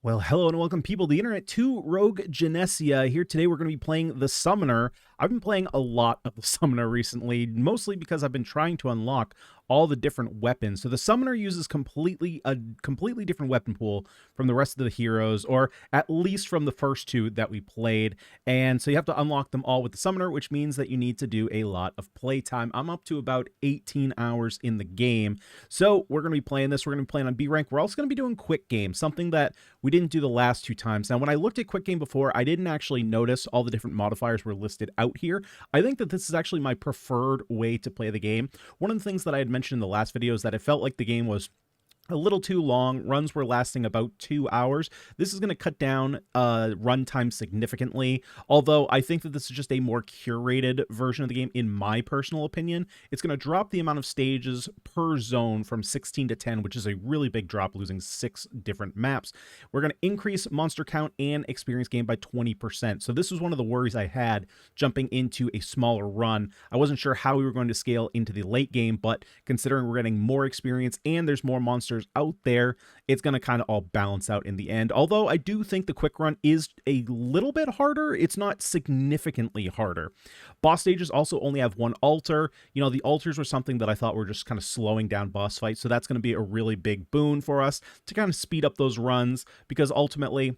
Well, hello and welcome, people, the internet, to Rogue Genesia. Here today, we're going to be playing the Summoner. I've been playing a lot of the Summoner recently, mostly because I've been trying to unlock all the different weapons. So the Summoner uses a completely different weapon pool from the rest of the heroes, or at least from the first two that we played. And so you have to unlock them all with the Summoner, which means that you need to do a lot of playtime. I'm up to about 18 hours in the game. So we're going to be playing this. We're going to be playing on B rank. We're also going to be doing quick game, something that we didn't do the last two times. Now, when I looked at quick game before, I didn't actually notice all the different modifiers were listed out here. I think that this is actually my preferred way to play the game. One of the things that I had mentioned in the last video is that it felt like the game was a little too long. Runs were lasting about 2 hours. This is going to cut down runtime significantly, although I think that this is just a more curated version of the game, in my personal opinion. It's going to drop the amount of stages per zone from 16 to 10, which is a really big drop, losing 6 different maps. We're going to increase monster count and experience gain by 20%. So this was one of the worries I had jumping into a smaller run. I wasn't sure how we were going to scale into the late game, but considering we're getting more experience and there's more monsters out there, it's going to kind of all balance out in the end. Although I do think the quick run is a little bit harder, it's not significantly harder. Boss stages also only have one altar. You know, the altars were something that I thought were just kind of slowing down boss fights, so that's going to be a really big boon for us to kind of speed up those runs, because ultimately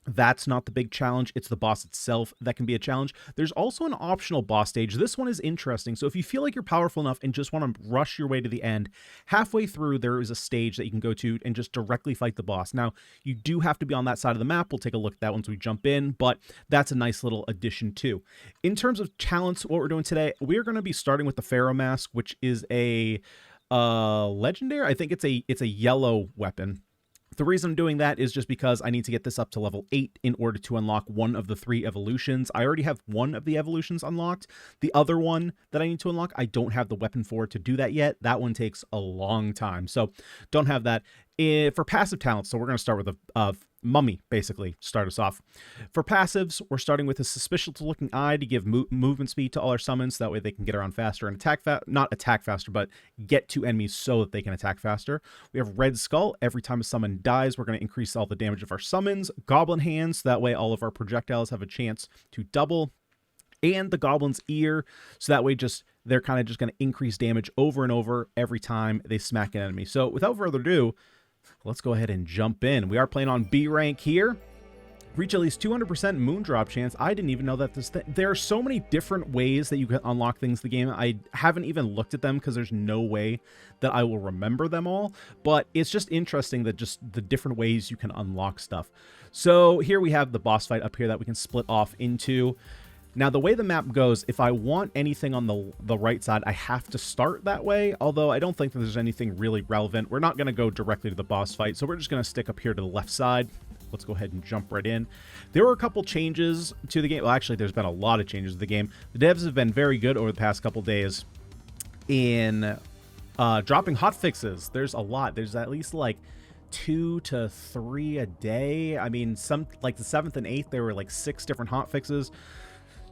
that's not the big challenge. It's the boss itself that can be a challenge. There's also an optional boss stage. This one is interesting. So if you feel like you're powerful enough and just want to rush your way to the end, halfway through there is a stage that you can go to and just directly fight the boss. Now, you do have to be on that side of the map. We'll take a look at that once we jump in, but that's a nice little addition too. In terms of talents, what we're doing today, we're going to be starting with the Pharaoh Mask, which is a legendary. I think it's a yellow weapon. The reason I'm doing that is just because I need to get this up to level 8 in order to unlock one of the 3 evolutions. I already have one of the evolutions unlocked. The other one that I need to unlock, I don't have the weapon for to do that yet. That one takes a long time, so don't have that. For passive talents, so we're going to start with a mummy, basically, to start us off. For passives, we're starting with a suspicious-looking eye to give movement speed to all our summons. That way they can get around faster and not attack faster, but get to enemies so that they can attack faster. We have red skull. Every time a summon dies, we're going to increase all the damage of our summons. Goblin hands. That way all of our projectiles have a chance to double. And the goblin's ear, so that way they're kind of just going to increase damage over and over every time they smack an enemy. So without further ado, let's go ahead and jump in. We are playing on B rank here. Reach at least 200% moon drop chance. I didn't even know that there are so many different ways that you can unlock things in the game. I haven't even looked at them because there's no way that I will remember them all. But it's just interesting that just the different ways you can unlock stuff. So here we have the boss fight up here that we can split off into. Now, the way the map goes, if I want anything on the right side, I have to start that way, although I don't think that there's anything really relevant. We're not going to go directly to the boss fight, so we're just going to stick up here to the left side. Let's go ahead and jump right in. There were a couple changes to the game. Well, actually, there's been a lot of changes to the game. The devs have been very good over the past couple days in dropping hotfixes. There's a lot. There's at least like 2 to 3 a day. I mean, some like the 7th and 8th, there were like 6 different hotfixes.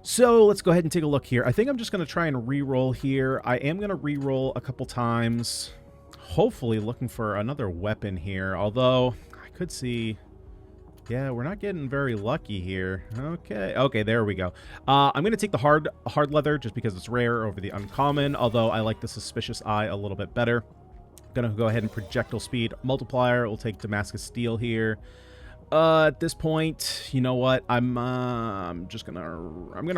So let's go ahead and take a look here. I think I'm just going to try and re-roll here. I am going to re-roll a couple times, hopefully looking for another weapon here. Although I could see, yeah, we're not getting very lucky here. Okay, there we go. I'm going to take the hard leather just because it's rare over the uncommon, although I like the suspicious eye a little bit better. Going to go ahead and projectile speed multiplier. We'll take Damascus steel here. At this point, you know what? I'm gonna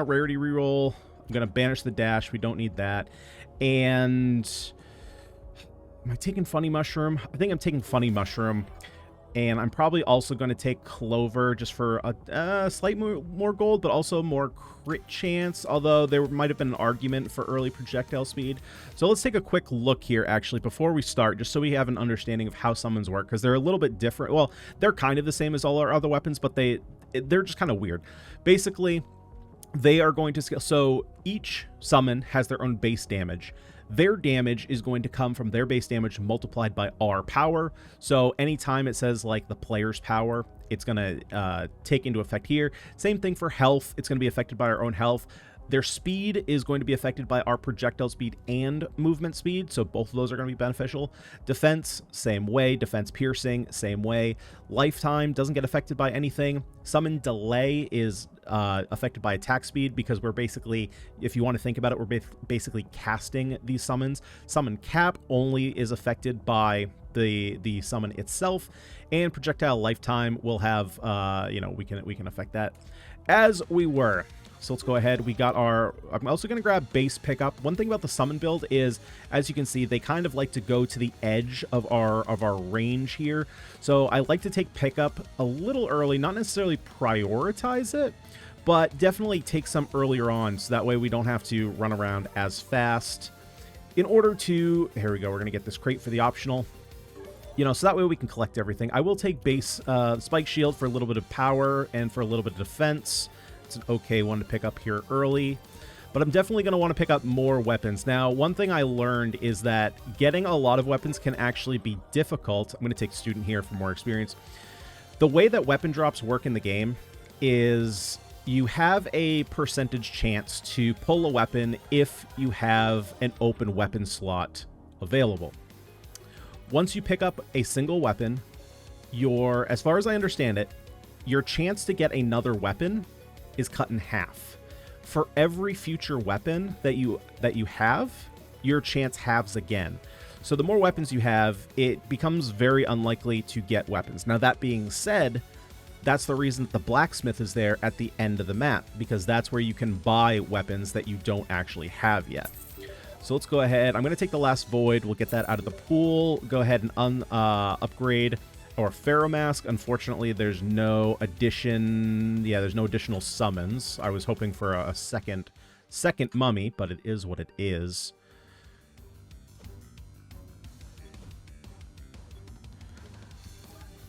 rarity reroll. I'm gonna banish the dash. We don't need that. And am I taking funny mushroom? I think I'm taking funny mushroom. And I'm probably also going to take Clover just for a slight more gold, but also more crit chance, although there might have been an argument for early projectile speed. So let's take a quick look here, actually, before we start, just so we have an understanding of how summons work, because they're a little bit different. Well, they're kind of the same as all our other weapons, but they're just kind of weird. Basically, they are going to scale. So each summon has their own base damage. Their damage is going to come from their base damage multiplied by our power. So anytime it says like the player's power, it's going to take into effect here. Same thing for health. It's going to be affected by our own health. Their speed is going to be affected by our projectile speed and movement speed, so both of those are going to be beneficial. Defense, same way. Defense piercing, same way. Lifetime doesn't get affected by anything. Summon delay is affected by attack speed, because we're basically, if you want to think about it, we're basically casting these summons. Summon cap only is affected by the summon itself, and projectile lifetime will have, you know, we can affect that as we were. So let's go ahead. We got our... I'm also going to grab base pickup. One thing about the summon build is, as you can see, they kind of like to go to the edge of our range here. So I like to take pickup a little early, not necessarily prioritize it, but definitely take some earlier on, so that way we don't have to run around as fast. In order to... Here we go. We're going to get this crate for the optional. You know, so that way we can collect everything. I will take base spike shield for a little bit of power and for a little bit of defense. It's an okay one to pick up here early, but I'm definitely going to want to pick up more weapons. Now, one thing I learned is that getting a lot of weapons can actually be difficult. I'm going to take student here for more experience. The way that weapon drops work in the game is you have a percentage chance to pull a weapon if you have an open weapon slot available. Once you pick up a single weapon, as far as I understand it, your chance to get another weapon is cut in half. For every future weapon that you have, your chance halves again. So the more weapons you have, it becomes very unlikely to get weapons. Now, that being said, that's the reason that the blacksmith is there at the end of the map, because that's where you can buy weapons that you don't actually have yet. So let's go ahead. I'm going to take the last void. We'll get that out of the pool. Go ahead and upgrade our Pharaoh Mask. Unfortunately, there's no addition. Yeah, there's no additional summons. I was hoping for a second mummy, but it is what it is.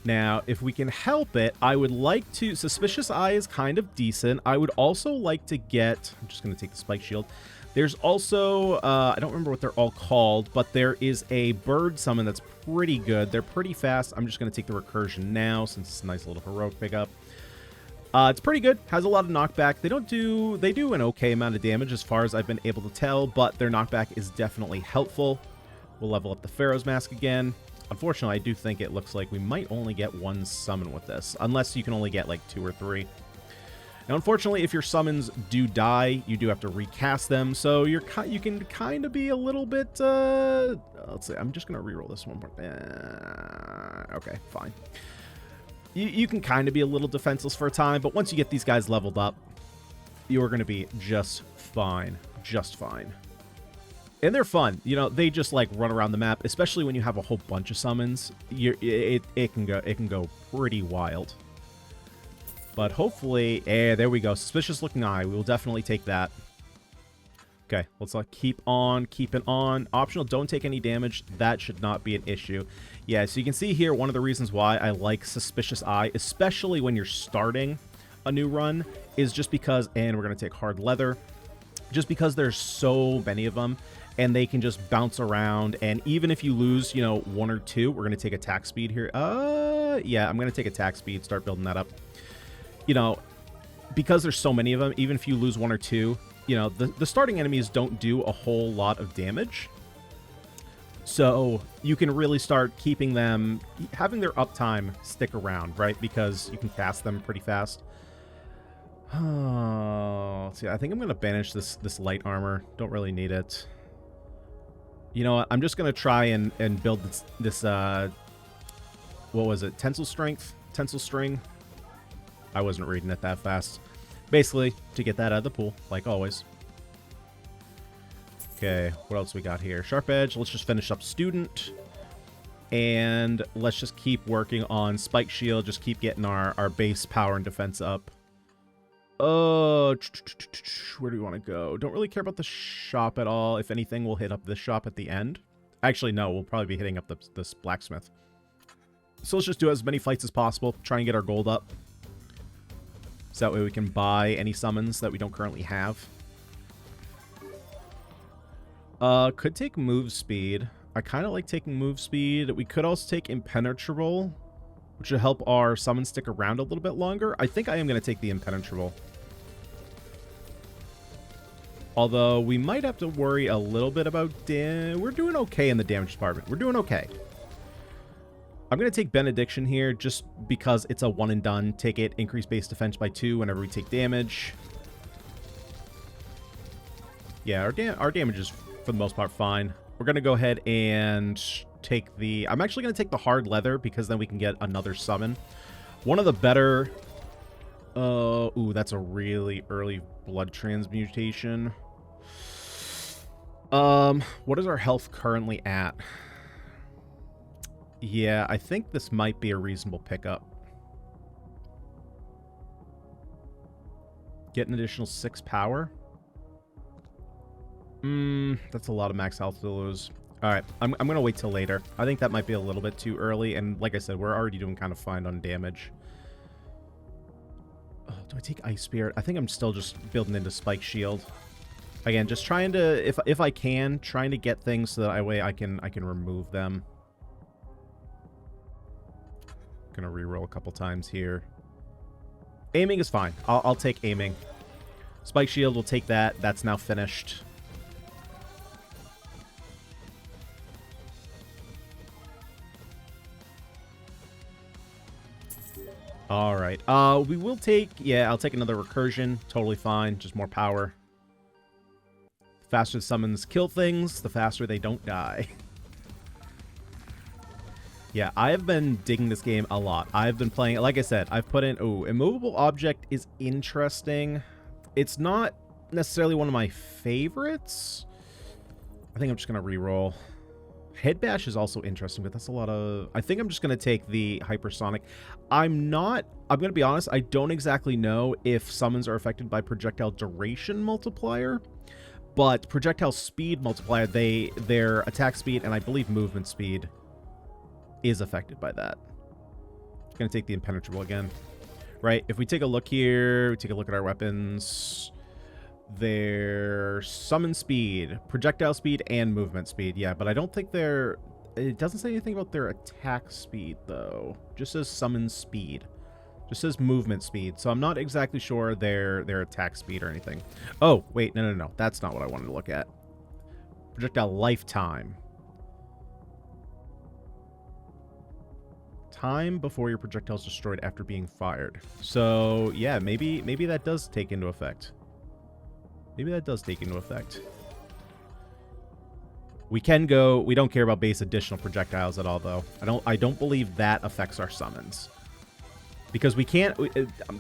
Now, if we can help it, I would like to... Suspicious Eye is kind of decent. I would also like to get... I'm just going to take the Spike Shield. There's also... I don't remember what they're all called, but there is a bird summon that's pretty good. They're pretty fast. I'm just going to take the Recursion now, since it's a nice little heroic pickup. It's pretty good. Has a lot of knockback. They do an okay amount of damage as far as I've been able to tell, but their knockback is definitely helpful. We'll level up the Pharaoh's Mask again. Unfortunately, I do think it looks like we might only get one summon with this, unless you can only get like 2 or 3. Now, unfortunately, if your summons do die, you do have to recast them, so you can kind of be a little bit, let's see, I'm just going to reroll this one more. Okay, fine. You can kind of be a little defenseless for a time, but once you get these guys leveled up, you're going to be just fine. Just fine. And they're fun. You know, they just like run around the map, especially when you have a whole bunch of summons. It can go pretty wild. But hopefully, there we go. Suspicious Looking Eye. We will definitely take that. Okay, let's keep on keeping on. Optional, don't take any damage. That should not be an issue. Yeah, so you can see here one of the reasons why I like Suspicious Eye, especially when you're starting a new run, is just because, and we're going to take Hard Leather, just because there's so many of them, and they can just bounce around, and even if you lose, you know, 1 or 2, we're going to take attack speed here. Yeah, I'm going to take attack speed, start building that up. You know, because there's so many of them, even if you lose 1 or 2, you know, the starting enemies don't do a whole lot of damage. So you can really start keeping them, having their uptime stick around, right? Because you can cast them pretty fast. Oh, let's see. I think I'm going to banish this light armor. Don't really need it. You know what? I'm just going to try and build this what was it? Tensile strength? Tensile string? I wasn't reading it that fast. Basically, to get that out of the pool, like always. Okay, what else we got here? Sharp Edge. Let's just finish up Student. And let's just keep working on Spike Shield. Just keep getting our base power and defense up. Where do we want to go? Don't really care about the shop at all. If anything, we'll hit up this shop at the end. Actually, no, we'll probably be hitting up this blacksmith. So let's just do as many fights as possible. Try and get our gold up. So that way we can buy any summons that we don't currently have. Could take move speed. I kind of like taking move speed. We could also take impenetrable, which would help our summons stick around a little bit longer. I think I am going to take the impenetrable. Although we might have to worry a little bit about... we're doing okay in the damage department. We're doing okay. I'm going to take Benediction here just because it's a one and done. Take it, increase base defense by 2 whenever we take damage. Yeah, our damage is, for the most part, fine. We're going to go ahead and take the... I'm actually going to take the hard leather because then we can get another summon. One of the better... ooh, that's a really early blood transmutation. What is our health currently at? Yeah, I think this might be a reasonable pickup. Get an additional 6 power. That's a lot of max health to lose. Alright, I'm going to wait till later. I think that might be a little bit too early, and like I said, we're already doing kind of fine on damage. Oh, do I take Ice Spirit? I think I'm still just building into Spike Shield. Again, just trying to, if I can, trying to get things so that way I can remove them. Gonna reroll a couple times here. Aiming is fine. I'll take aiming. Spike Shield will take that. That's now finished. All right. We will take... Yeah, I'll take another recursion. Totally fine. Just more power. The faster the summons kill things, the faster they don't die. Yeah, I have been digging this game a lot. I've been playing... Like I said, I've put in... Ooh, Immovable Object is interesting. It's not necessarily one of my favorites. I think I'm just going to reroll. Head Bash is also interesting, but that's a lot of... I think I'm just going to take the Hypersonic. I'm going to be honest, I don't exactly know if summons are affected by projectile duration multiplier, but projectile speed multiplier, their attack speed and I believe movement speed is affected by that. I'm going to take the Impenetrable again. Right, if we take a look here, we take a look at our weapons... Their summon speed, projectile speed, and movement speed. Yeah, but I don't think they're... It doesn't say anything about their attack speed, though. Just says summon speed. Just says movement speed. So I'm not exactly sure their attack speed or anything. Oh, wait, no. That's not what I wanted to look at. Projectile lifetime. Time before your projectile is destroyed after being fired. So, yeah, maybe that does take into effect. Maybe that does take into effect. We can go... We don't care about base additional projectiles at all, though. I don't believe that affects our summons. Because we can't...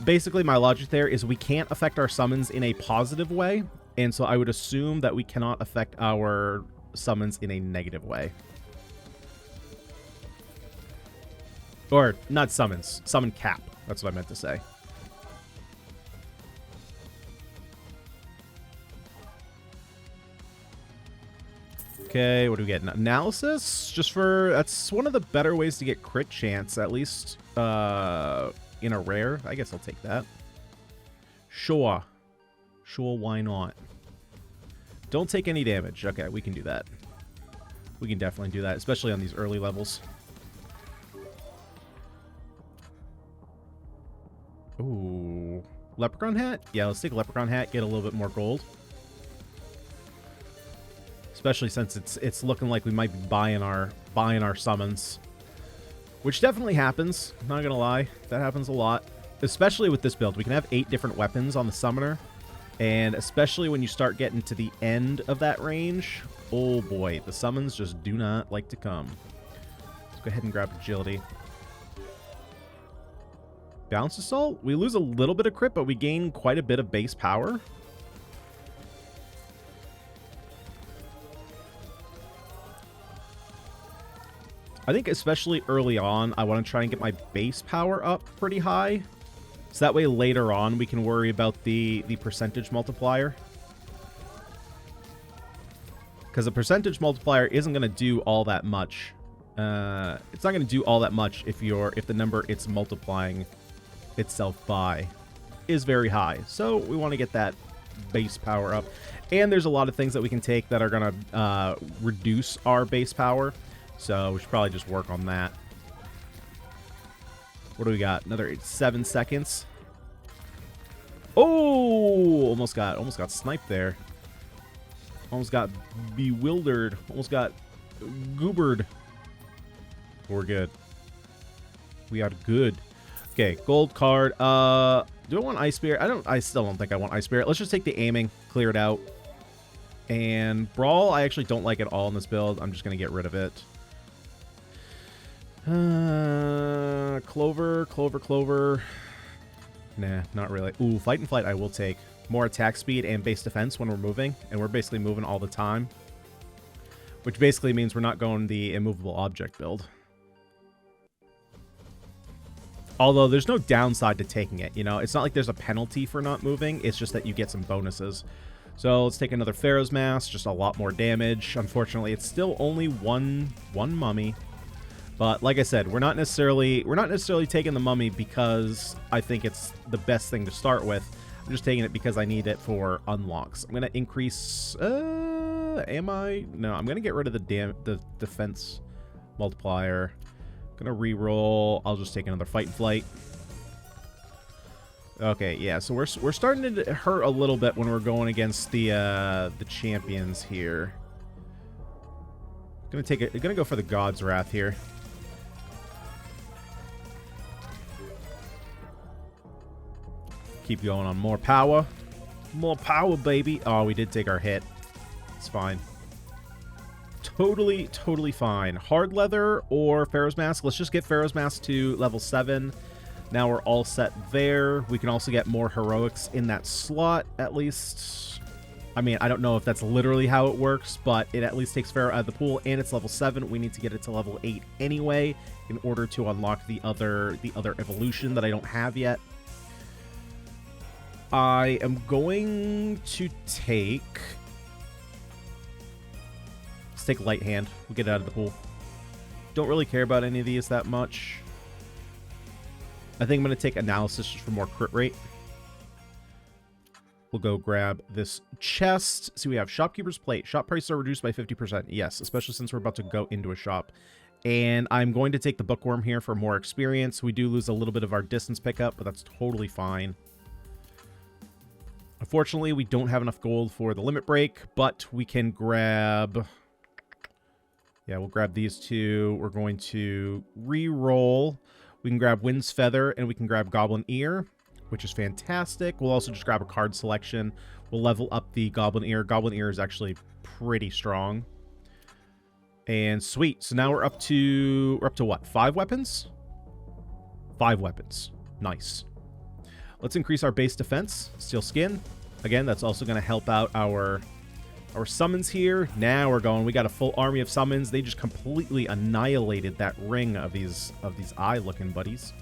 Basically, my logic there is we can't affect our summons in a positive way. And so I would assume that we cannot affect our summons in a negative way. Or, not summons. Summon cap. That's what I meant to say. Okay, what do we get? Analysis? Just for... That's one of the better ways to get crit chance, at least in a rare. I guess I'll take that. Sure. Sure, why not? Don't take any damage. Okay, we can do that. We can definitely do that, especially on these early levels. Ooh. Leprechaun hat? Yeah, let's take a Leprechaun hat, get a little bit more gold. Especially since it's looking like we might be buying our summons. Which definitely happens, not gonna lie. That happens a lot. Especially with this build. We can have 8 different weapons on the summoner. And especially when you start getting to the end of that range, oh boy, the summons just do not like to come. Let's go ahead and grab agility. Balance Assault? We lose a little bit of crit, but we gain quite a bit of base power. I think especially early on, I want to try and get my base power up pretty high. So that way later on we can worry about the percentage multiplier. Because the percentage multiplier isn't going to do all that much. It's not going to do all that much if the number it's multiplying itself by is very high. So we want to get that base power up. And there's a lot of things that we can take that are going to reduce our base power. So we should probably just work on that. What do we got? Another 7 seconds. Oh, almost got sniped there. Almost got bewildered. Almost got goobered. We're good. We are good. Okay, gold card. Do I want Ice Spirit? I still don't think I want Ice Spirit. Let's just take the aiming, clear it out. And Brawl, I actually don't like at all in this build. I'm just going to get rid of it. Clover. Nah, not really. Ooh, Fight and Flight I will take. More attack speed and base defense when we're moving. And we're basically moving all the time. Which basically means we're not going the immovable object build. Although there's no downside to taking it, you know? It's not like there's a penalty for not moving. It's just that you get some bonuses. So let's take another Pharaoh's Mask, just a lot more damage. Unfortunately, it's still only one mummy. But like I said, we're not necessarily taking the mummy because I think it's the best thing to start with. I'm just taking it because I need it for unlocks. I'm gonna increase. Am I? No, I'm gonna get rid of the defense multiplier. Gonna re-roll. I'll just take another Fight and Flight. Okay, yeah. So we're starting to hurt a little bit when we're going against the champions here. Gonna go for the God's Wrath here. Keep going on more power. More power, baby. Oh, we did take our hit. It's fine. Totally fine. Hard leather or Pharaoh's Mask. Let's just get Pharaoh's Mask to level 7. Now we're all set there. We can also get more heroics in that slot, at least. I mean, I don't know if that's literally how it works, but it at least takes Pharaoh out of the pool, and it's level 7. We need to get it to level 8 anyway in order to unlock the other evolution that I don't have yet. I am going to take... Let's take Light Hand. We'll get it out of the pool. Don't really care about any of these that much. I think I'm going to take Analysis just for more crit rate. We'll go grab this chest. So we have Shopkeeper's Plate. Shop prices are reduced by 50%. Yes, especially since we're about to go into a shop. And I'm going to take the Bookworm here for more experience. We do lose a little bit of our distance pickup, but that's totally fine. Unfortunately, we don't have enough gold for the limit break, but we can grab... Yeah, we'll grab these two. We're going to re-roll. We can grab Wind's Feather, and we can grab Goblin Ear, which is fantastic. We'll also just grab a card selection. We'll level up the Goblin Ear. Goblin Ear is actually pretty strong. And sweet. So now we're up to what? 5 weapons? 5 weapons. Nice. Let's increase our base defense. Steel Skin. Again, that's also going to help out our summons here. Now we're going. We got a full army of summons. They just completely annihilated that ring of these eye-looking buddies.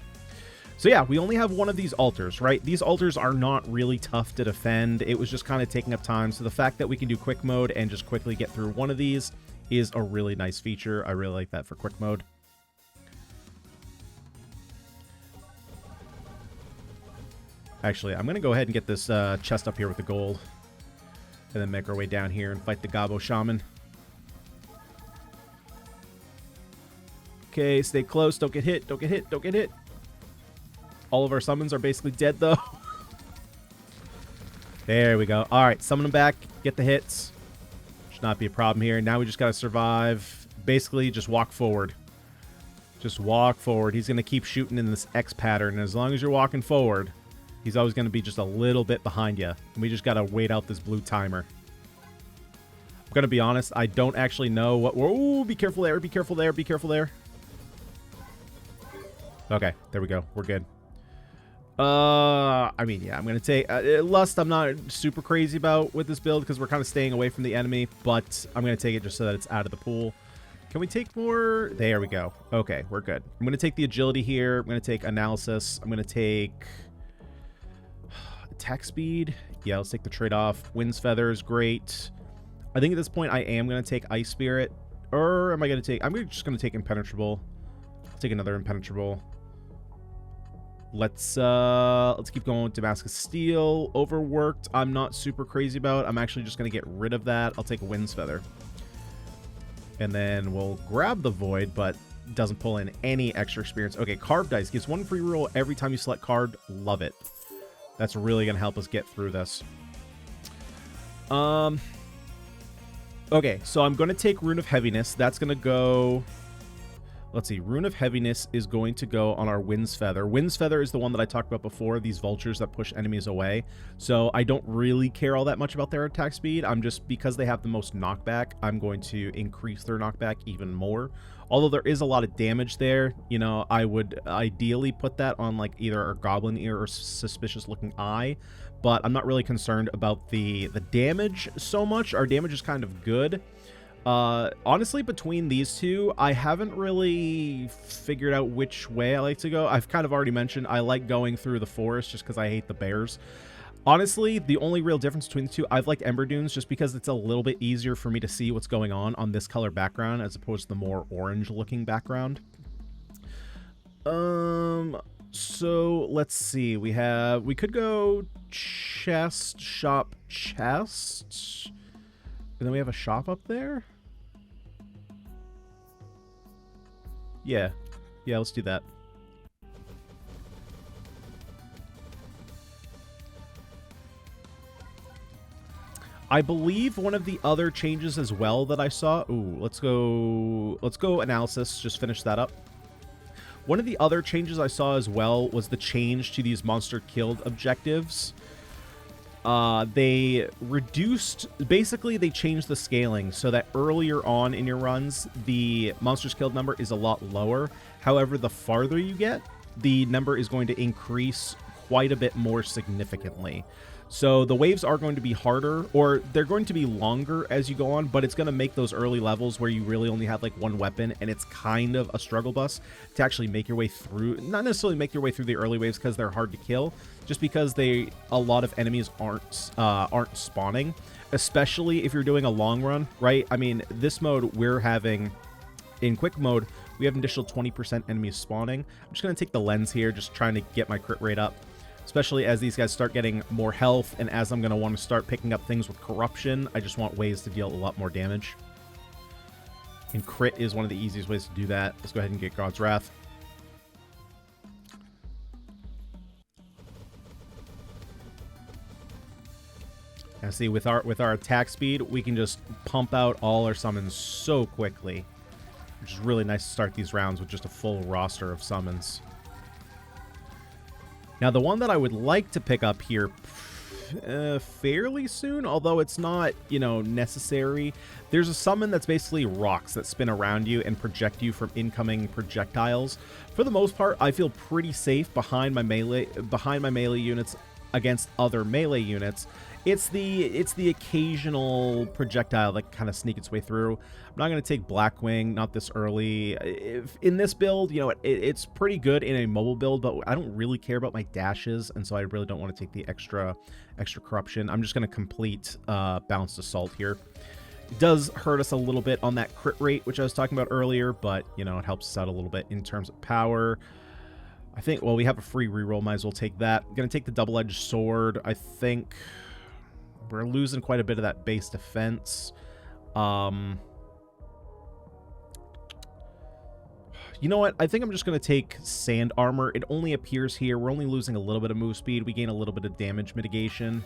So yeah, we only have one of these altars, right? These altars are not really tough to defend. It was just kind of taking up time. So the fact that we can do quick mode and just quickly get through one of these is a really nice feature. I really like that for quick mode. Actually, I'm going to go ahead and get this chest up here with the gold. And then make our way down here and fight the Gabo Shaman. Okay, stay close. Don't get hit. Don't get hit. Don't get hit. All of our summons are basically dead, though. There we go. All right, summon them back. Get the hits. Should not be a problem here. Now we just got to survive. Basically, just walk forward. Just walk forward. He's going to keep shooting in this X pattern. And as long as you're walking forward... He's always going to be just a little bit behind you. And we just got to wait out this blue timer. I'm going to be honest. I don't actually know what... Oh, be careful there. Be careful there. Be careful there. Okay. There we go. We're good. I mean, yeah. I'm going to take... Lust, I'm not super crazy about with this build because we're kind of staying away from the enemy. But I'm going to take it just so that it's out of the pool. Can we take more? There we go. Okay. We're good. I'm going to take the agility here. I'm going to take analysis. I'm going to take... Attack speed. Yeah, let's take the trade-off. Wind's Feather is great. I think at this point I am going to take Ice Spirit. Or am I going to take... I'm just going to take Impenetrable. Let's take another Impenetrable. Let's keep going with Damascus Steel. Overworked, I'm not super crazy about. I'm actually just going to get rid of that. I'll take a Wind's Feather. And then we'll grab the Void, but doesn't pull in any extra experience. Okay, Carved Dice. Gives 1 free roll every time you select card. Love it. That's really going to help us get through this. Okay, so I'm going to take Rune of Heaviness. That's going to go... Let's see. Rune of Heaviness is going to go on our Wind's Feather. Wind's Feather is the one that I talked about before, these vultures that push enemies away. So I don't really care all that much about their attack speed. I'm just, because they have the most knockback, I'm going to increase their knockback even more. Although there is a lot of damage there, you know, I would ideally put that on like either a Goblin Ear or Suspicious Looking Eye. But I'm not really concerned about the damage so much. Our damage is kind of good. Honestly, between these two, I haven't really figured out which way I like to go. I've kind of already mentioned I like going through the forest just because I hate the bears. Honestly, the only real difference between the two, I've liked Ember Dunes just because it's a little bit easier for me to see what's going on this color background as opposed to the more orange looking background. So let's see. We could go chest, shop, chest. And then we have a shop up there. Yeah, let's do that. I believe one of the other changes as well that I saw... Ooh, let's go analysis, just finish that up. One of the other changes I saw as well was the change to these monster killed objectives. They reduced... Basically, they changed the scaling so that earlier on in your runs, the monsters killed number is a lot lower. However, the farther you get, the number is going to increase quite a bit more significantly. So the waves are going to be harder, or they're going to be longer as you go on, but it's going to make those early levels where you really only have like one weapon, and it's kind of a struggle bus to actually make your way through. Not necessarily make your way through the early waves because they're hard to kill, just because a lot of enemies aren't spawning, especially if you're doing a long run, right? I mean, this mode we're having in quick mode, we have an additional 20% enemies spawning. I'm just going to take the lens here, just trying to get my crit rate up. Especially as these guys start getting more health, and as I'm going to want to start picking up things with corruption, I just want ways to deal a lot more damage. And crit is one of the easiest ways to do that. Let's go ahead and get God's Wrath. Now see, with our attack speed, we can just pump out all our summons so quickly. Which is really nice to start these rounds with just a full roster of summons. Now, the one that I would like to pick up here fairly soon, although it's not, you know, necessary, there's a summon that's basically rocks that spin around you and project you from incoming projectiles. For the most part, I feel pretty safe behind my melee units against other melee units. It's the occasional projectile that kind of sneak its way through. I'm not going to take Blackwing, not this early. In this build, you know, it's pretty good in a mobile build, but I don't really care about my dashes, and so I really don't want to take the extra corruption. I'm just going to complete Balanced Assault here. It does hurt us a little bit on that crit rate, which I was talking about earlier, but, you know, it helps us out a little bit in terms of power. I think, well, we have a free reroll. Might as well take that. I'm going to take the Double-Edged Sword. I think we're losing quite a bit of that base defense. You know what? I think I'm just going to take Sand Armor. It only appears here. We're only losing a little bit of move speed. We gain a little bit of damage mitigation.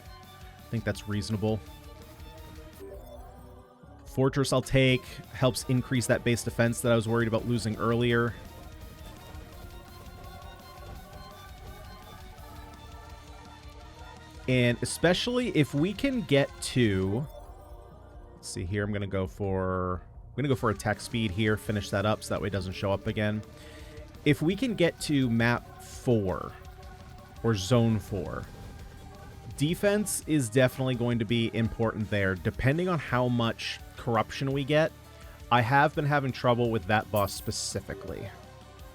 I think that's reasonable. Fortress I'll take. Helps increase that base defense that I was worried about losing earlier. And especially if we can get to... Let's see here. I'm going to go for attack speed here. Finish that up so that way it doesn't show up again. If we can get to map 4 or zone 4, defense is definitely going to be important there. Depending on how much corruption we get, I have been having trouble with that boss specifically.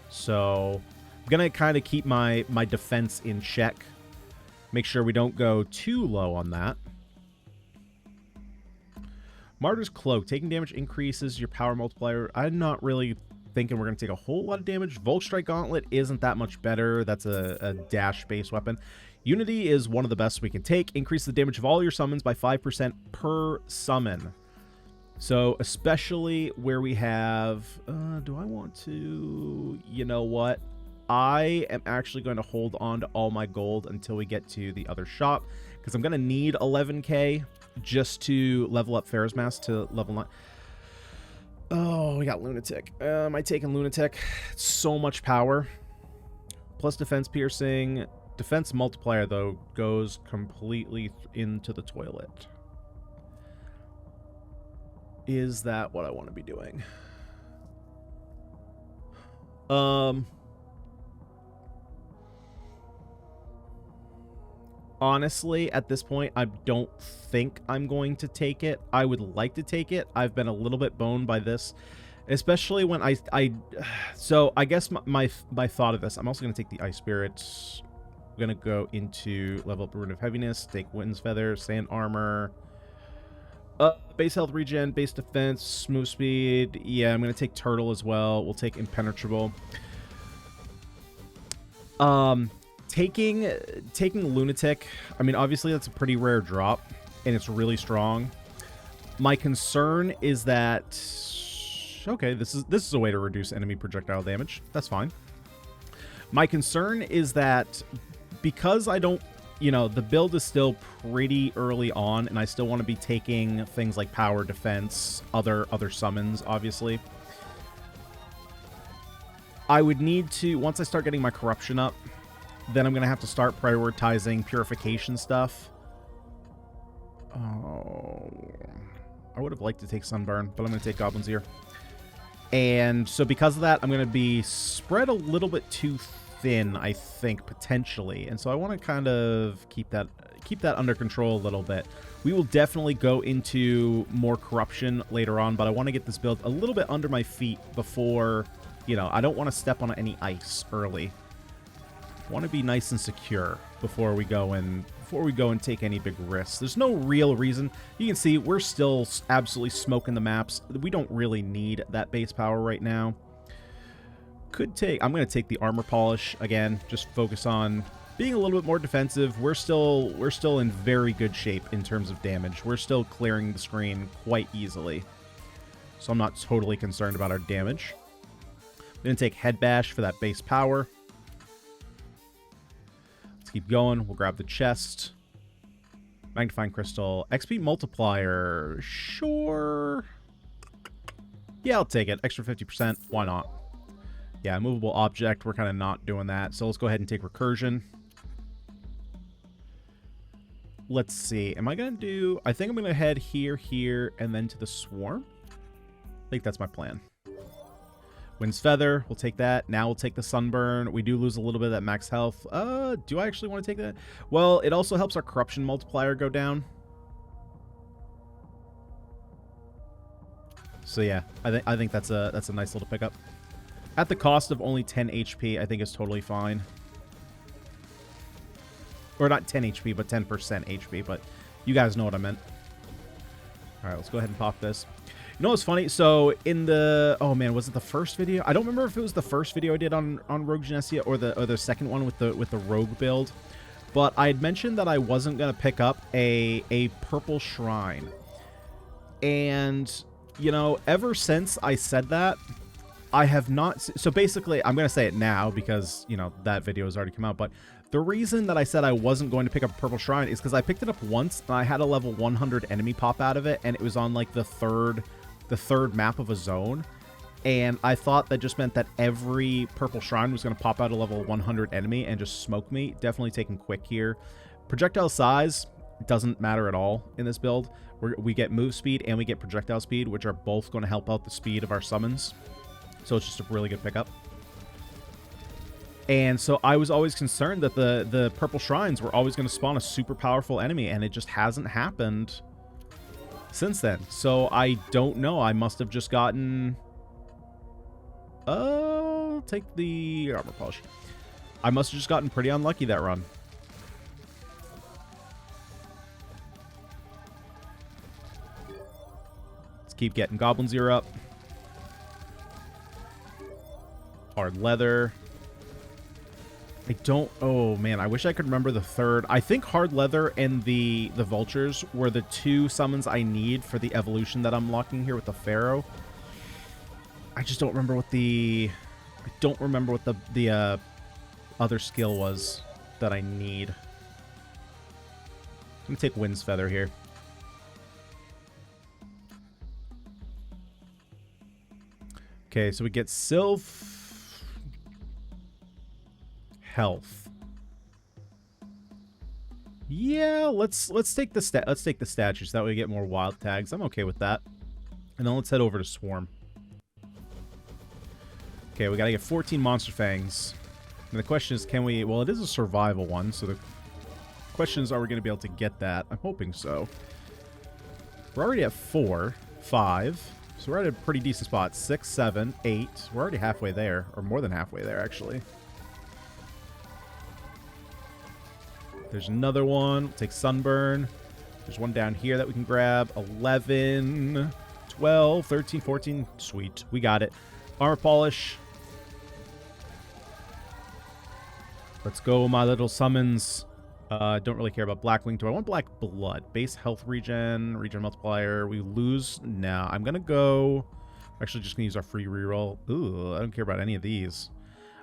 So I'm going to kind of keep my defense in check. Make sure we don't go too low on that. Martyr's Cloak. Taking damage increases your power multiplier. I'm not really thinking we're going to take a whole lot of damage. Volkstrike Gauntlet isn't that much better. That's a dash-based weapon. Unity is one of the best we can take. Increase the damage of all your summons by 5% per summon. So, especially where we have... do I want to... You know what? I am actually going to hold on to all my gold until we get to the other shop, because I'm going to need 11k just to level up Pharaoh's Mask to level 9. Oh, we got Lunatic. Am I taking Lunatic? It's so much power. Plus defense piercing. Defense multiplier, though, goes completely into the toilet. Is that what I want to be doing? Honestly, at this point, I don't think I'm going to take it. I would like to take it. I've been a little bit boned by this, especially when so I guess my thought of this, I'm also going to take the Ice Spirits. I'm going to go into level up Rune of Heaviness, take Wind's Feather, Sand Armor, base health regen, base defense, smooth speed. Yeah, I'm going to take Turtle as well. We'll take Impenetrable. Taking Lunatic, I mean, obviously that's a pretty rare drop, and it's really strong. My concern is that, okay, this is a way to reduce enemy projectile damage. That's fine. My concern is that because I don't, the build is still pretty early on, and I still want to be taking things like power, defense, other summons, obviously. I would need to, once I start getting my corruption up, then I'm going to have to start prioritizing purification stuff. Oh, I would have liked to take Sunburn, but I'm going to take Goblin's Ear. And so because of that, I'm going to be spread a little bit too thin, I think, potentially. And so I want to kind of keep that under control a little bit. We will definitely go into more corruption later on, but I want to get this build a little bit under my feet before, I don't want to step on any ice early. Want to be nice and secure before we go and take any big risks. There's no real reason. You can see we're still absolutely smoking the maps. We don't really need that base power right now. I'm going to take the armor polish again. Just focus on being a little bit more defensive. We're still in very good shape in terms of damage. We're still clearing the screen quite easily, so I'm not totally concerned about our damage. I'm going to take Head Bash for that base power. Keep going. We'll grab the chest. Magnifying Crystal. XP multiplier. Sure. Yeah, I'll take it. Extra 50%. Why not? Yeah, movable object. We're kind of not doing that. So let's go ahead and take Recursion. Let's see. Am I going to do... I think I'm going to head here, and then to the Swarm. I think that's my plan. Wind's Feather, we'll take that. Now we'll take the Sunburn. We do lose a little bit of that max health. Do I actually want to take that? Well, it also helps our corruption multiplier go down. So yeah, I think that's a nice little pickup. At the cost of only 10 HP, I think is totally fine. Or not 10 HP, but 10% HP, but you guys know what I meant. All right, let's go ahead and pop this. You know what's funny? So in the... Oh, man, was it the first video? I don't remember if it was the first video I did on Rogue Genesia or the second one with the Rogue build. But I had mentioned that I wasn't going to pick up a purple shrine. And, ever since I said that, I have not... So basically, I'm going to say it now because, that video has already come out. But the reason that I said I wasn't going to pick up a purple shrine is because I picked it up once and I had a level 100 enemy pop out of it. And it was on, like, the third map of a zone, and I thought that just meant that every purple shrine was going to pop out a level 100 enemy and just smoke me. Definitely taking quick here. Projectile size doesn't matter at all in this build. We get move speed and we get projectile speed, which are both going to help out the speed of our summons, so it's just a really good pickup. And so I was always concerned that the purple shrines were always going to spawn a super powerful enemy, and it just hasn't happened since then. So I don't know. I must have just gotten... take the armor polish. I must have just gotten pretty unlucky that run. Let's keep getting Goblin's Ear up. Hard Leather. I don't... Oh, man. I wish I could remember the third. I think Hard Leather and the Vultures were the two summons I need for the evolution that I'm locking here with the Pharaoh. I just don't remember what the... I don't remember what the other skill was that I need. I'm going to take Wind's Feather here. Okay, so we get Sylph health. Yeah, let's take the statues so that way we get more wild tags. I'm okay with that. And then let's head over to Swarm. Okay, we gotta get 14 Monster Fangs. And the question is, can we... Well, it is a survival one, so the question is, are we going to be able to get that? I'm hoping so. We're already at 4, 5... So we're at a pretty decent spot. 6, 7, 8. We're already halfway there. Or more than halfway there, actually. There's another one. We'll take Sunburn. There's one down here that we can grab. 11, 12, 13, 14. Sweet. We got it. Armor Polish. Let's go, my little summons. Don't really care about Blackwing. Do I want Black Blood? Base health regen, regen multiplier. We lose. No, I'm going to go... Actually, just going to use our free reroll. Ooh, I don't care about any of these.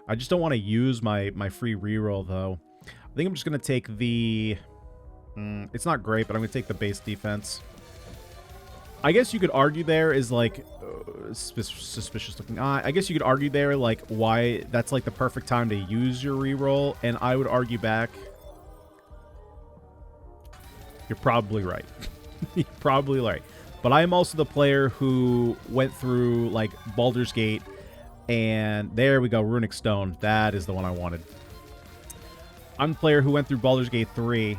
I just don't want to use my free reroll, though. I think I'm just going to take the... it's not great, but I'm going to take the base defense. I guess you could argue there is, like... suspicious looking eye. I guess you could argue there, like, why that's, like, the perfect time to use your reroll. And I would argue back... You're probably right. You're probably right. But I am also the player who went through, like, Baldur's Gate. And there we go. Runic Stone. That is the one I wanted. I'm the player who went through Baldur's Gate 3.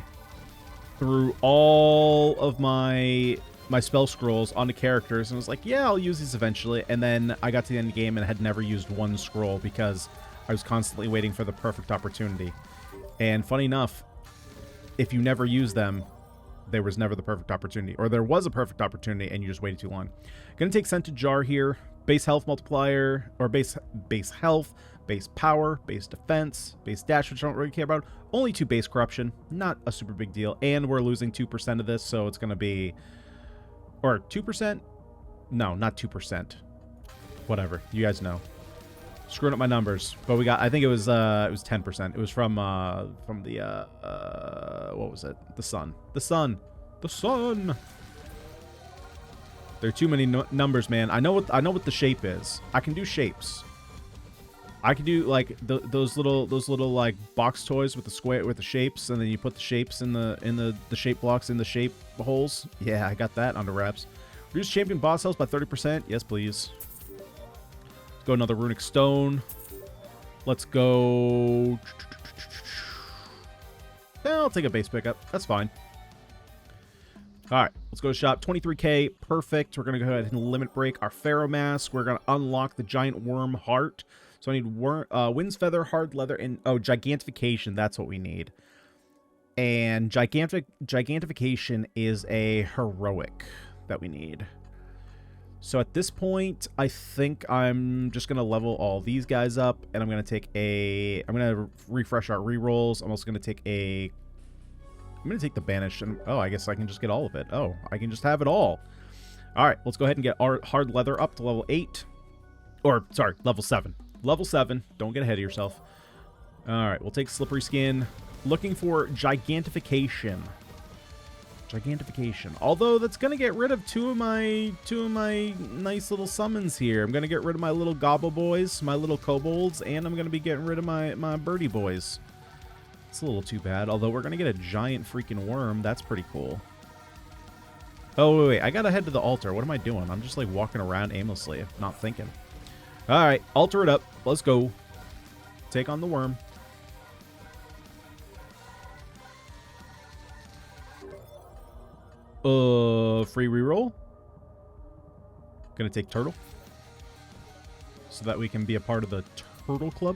Through all of my spell scrolls onto characters. And was like, yeah, I'll use these eventually. And then I got to the end of the game and had never used one scroll. Because I was constantly waiting for the perfect opportunity. And funny enough, if you never use them... There was never the perfect opportunity. Or there was a perfect opportunity and you just waited too long. Gonna take Scented Jar here. Base health multiplier. Or base health. Base power. Base defense. Base dash, which I don't really care about. Only 2 base corruption. Not a super big deal. And we're losing 2% of this. So it's gonna be... Or 2%? No, not 2%. Whatever. You guys know. Screwing up my numbers. But we got... I think it was 10%. It was from the... what was it? The sun. The sun. The sun. There are too many numbers, man. I know what the shape is. I can do shapes. I can do like those little like box toys with the square with the shapes, and then you put the shapes in the shape blocks in the shape holes. Yeah, I got that under wraps. Reduce champion boss health by 30%. Yes, please. Let's go another Runic Stone. Let's go. I'll take a base pickup. That's fine. All right, let's go to shop. 23k, perfect. We're going to go ahead and limit break our Pharaoh Mask. We're going to unlock the Giant Worm Heart. So I need Wind's Feather, Hard Leather, and... Oh, Gigantification. That's what we need. And Gigantification is a heroic that we need. So at this point, I think I'm just going to level all these guys up. And I'm going to take a... I'm going to refresh our rerolls. I'm also going to take a... I'm going to take the Banish. And, oh, I guess I can just get all of it. Oh, I can just have it all. All right, let's go ahead and get our Hard Leather up to level 8. Or, sorry, level 7. Level 7. Don't get ahead of yourself. All right, we'll take Slippery Skin. Looking for Gigantification. Gigantification. Although that's going to get rid of two of my nice little summons here. I'm going to get rid of my little Gobble Boys, my little Kobolds, and I'm going to be getting rid of my Birdie Boys. It's a little too bad. Although we're going to get a giant freaking worm. That's pretty cool. Oh, wait. I got to head to the altar. What am I doing? I'm just like walking around aimlessly, not thinking. All right. Altar it up. Let's go. Take on the worm. Free reroll. Gonna take Turtle. So that we can be a part of the Turtle Club.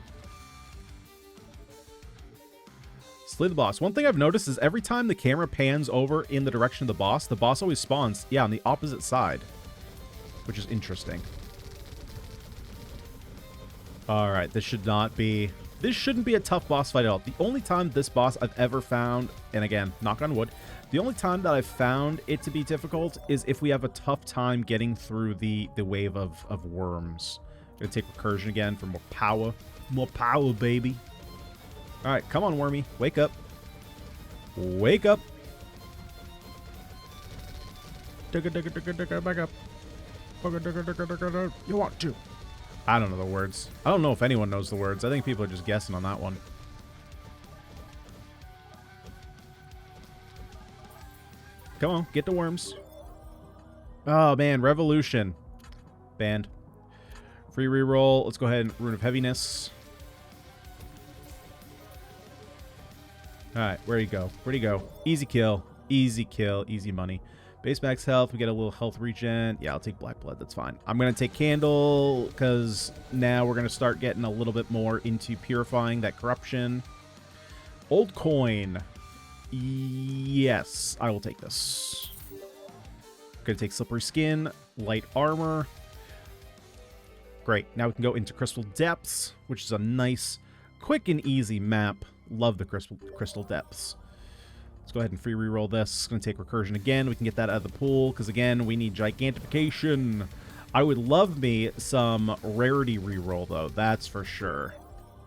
Slay the boss. One thing I've noticed is every time the camera pans over in the direction of the boss always spawns, yeah, on the opposite side. Which is interesting. Alright, this shouldn't be a tough boss fight at all. The only time this boss I've ever found, and again, knock on wood, the only time that I've found it to be difficult is if we have a tough time getting through the wave of worms. Gonna take Recursion again for more power. More power, baby. All right, come on, Wormy. Wake up. Wake up. Back up. You want to. I don't know the words. I don't know if anyone knows the words. I think people are just guessing on that one. Come on, get the worms. Oh, man, Revolution. Banned. Free reroll. Let's go ahead and Rune of Heaviness. Alright, where'd he go? Where'd he go? Easy kill. Easy kill. Easy money. Base max health. We get a little health regen. Yeah, I'll take Black Blood. That's fine. I'm going to take Candle because now we're going to start getting a little bit more into purifying that corruption. Old coin. Yes, I will take this. Going to take Slippery Skin. Light Armor. Great. Now we can go into Crystal Depths, which is a nice, quick and easy map. Love the Crystal Depths. Let's go ahead and free reroll this. It's going to take Recursion again. We can get that out of the pool because, again, we need Gigantification. I would love me some Rarity reroll, though. That's for sure.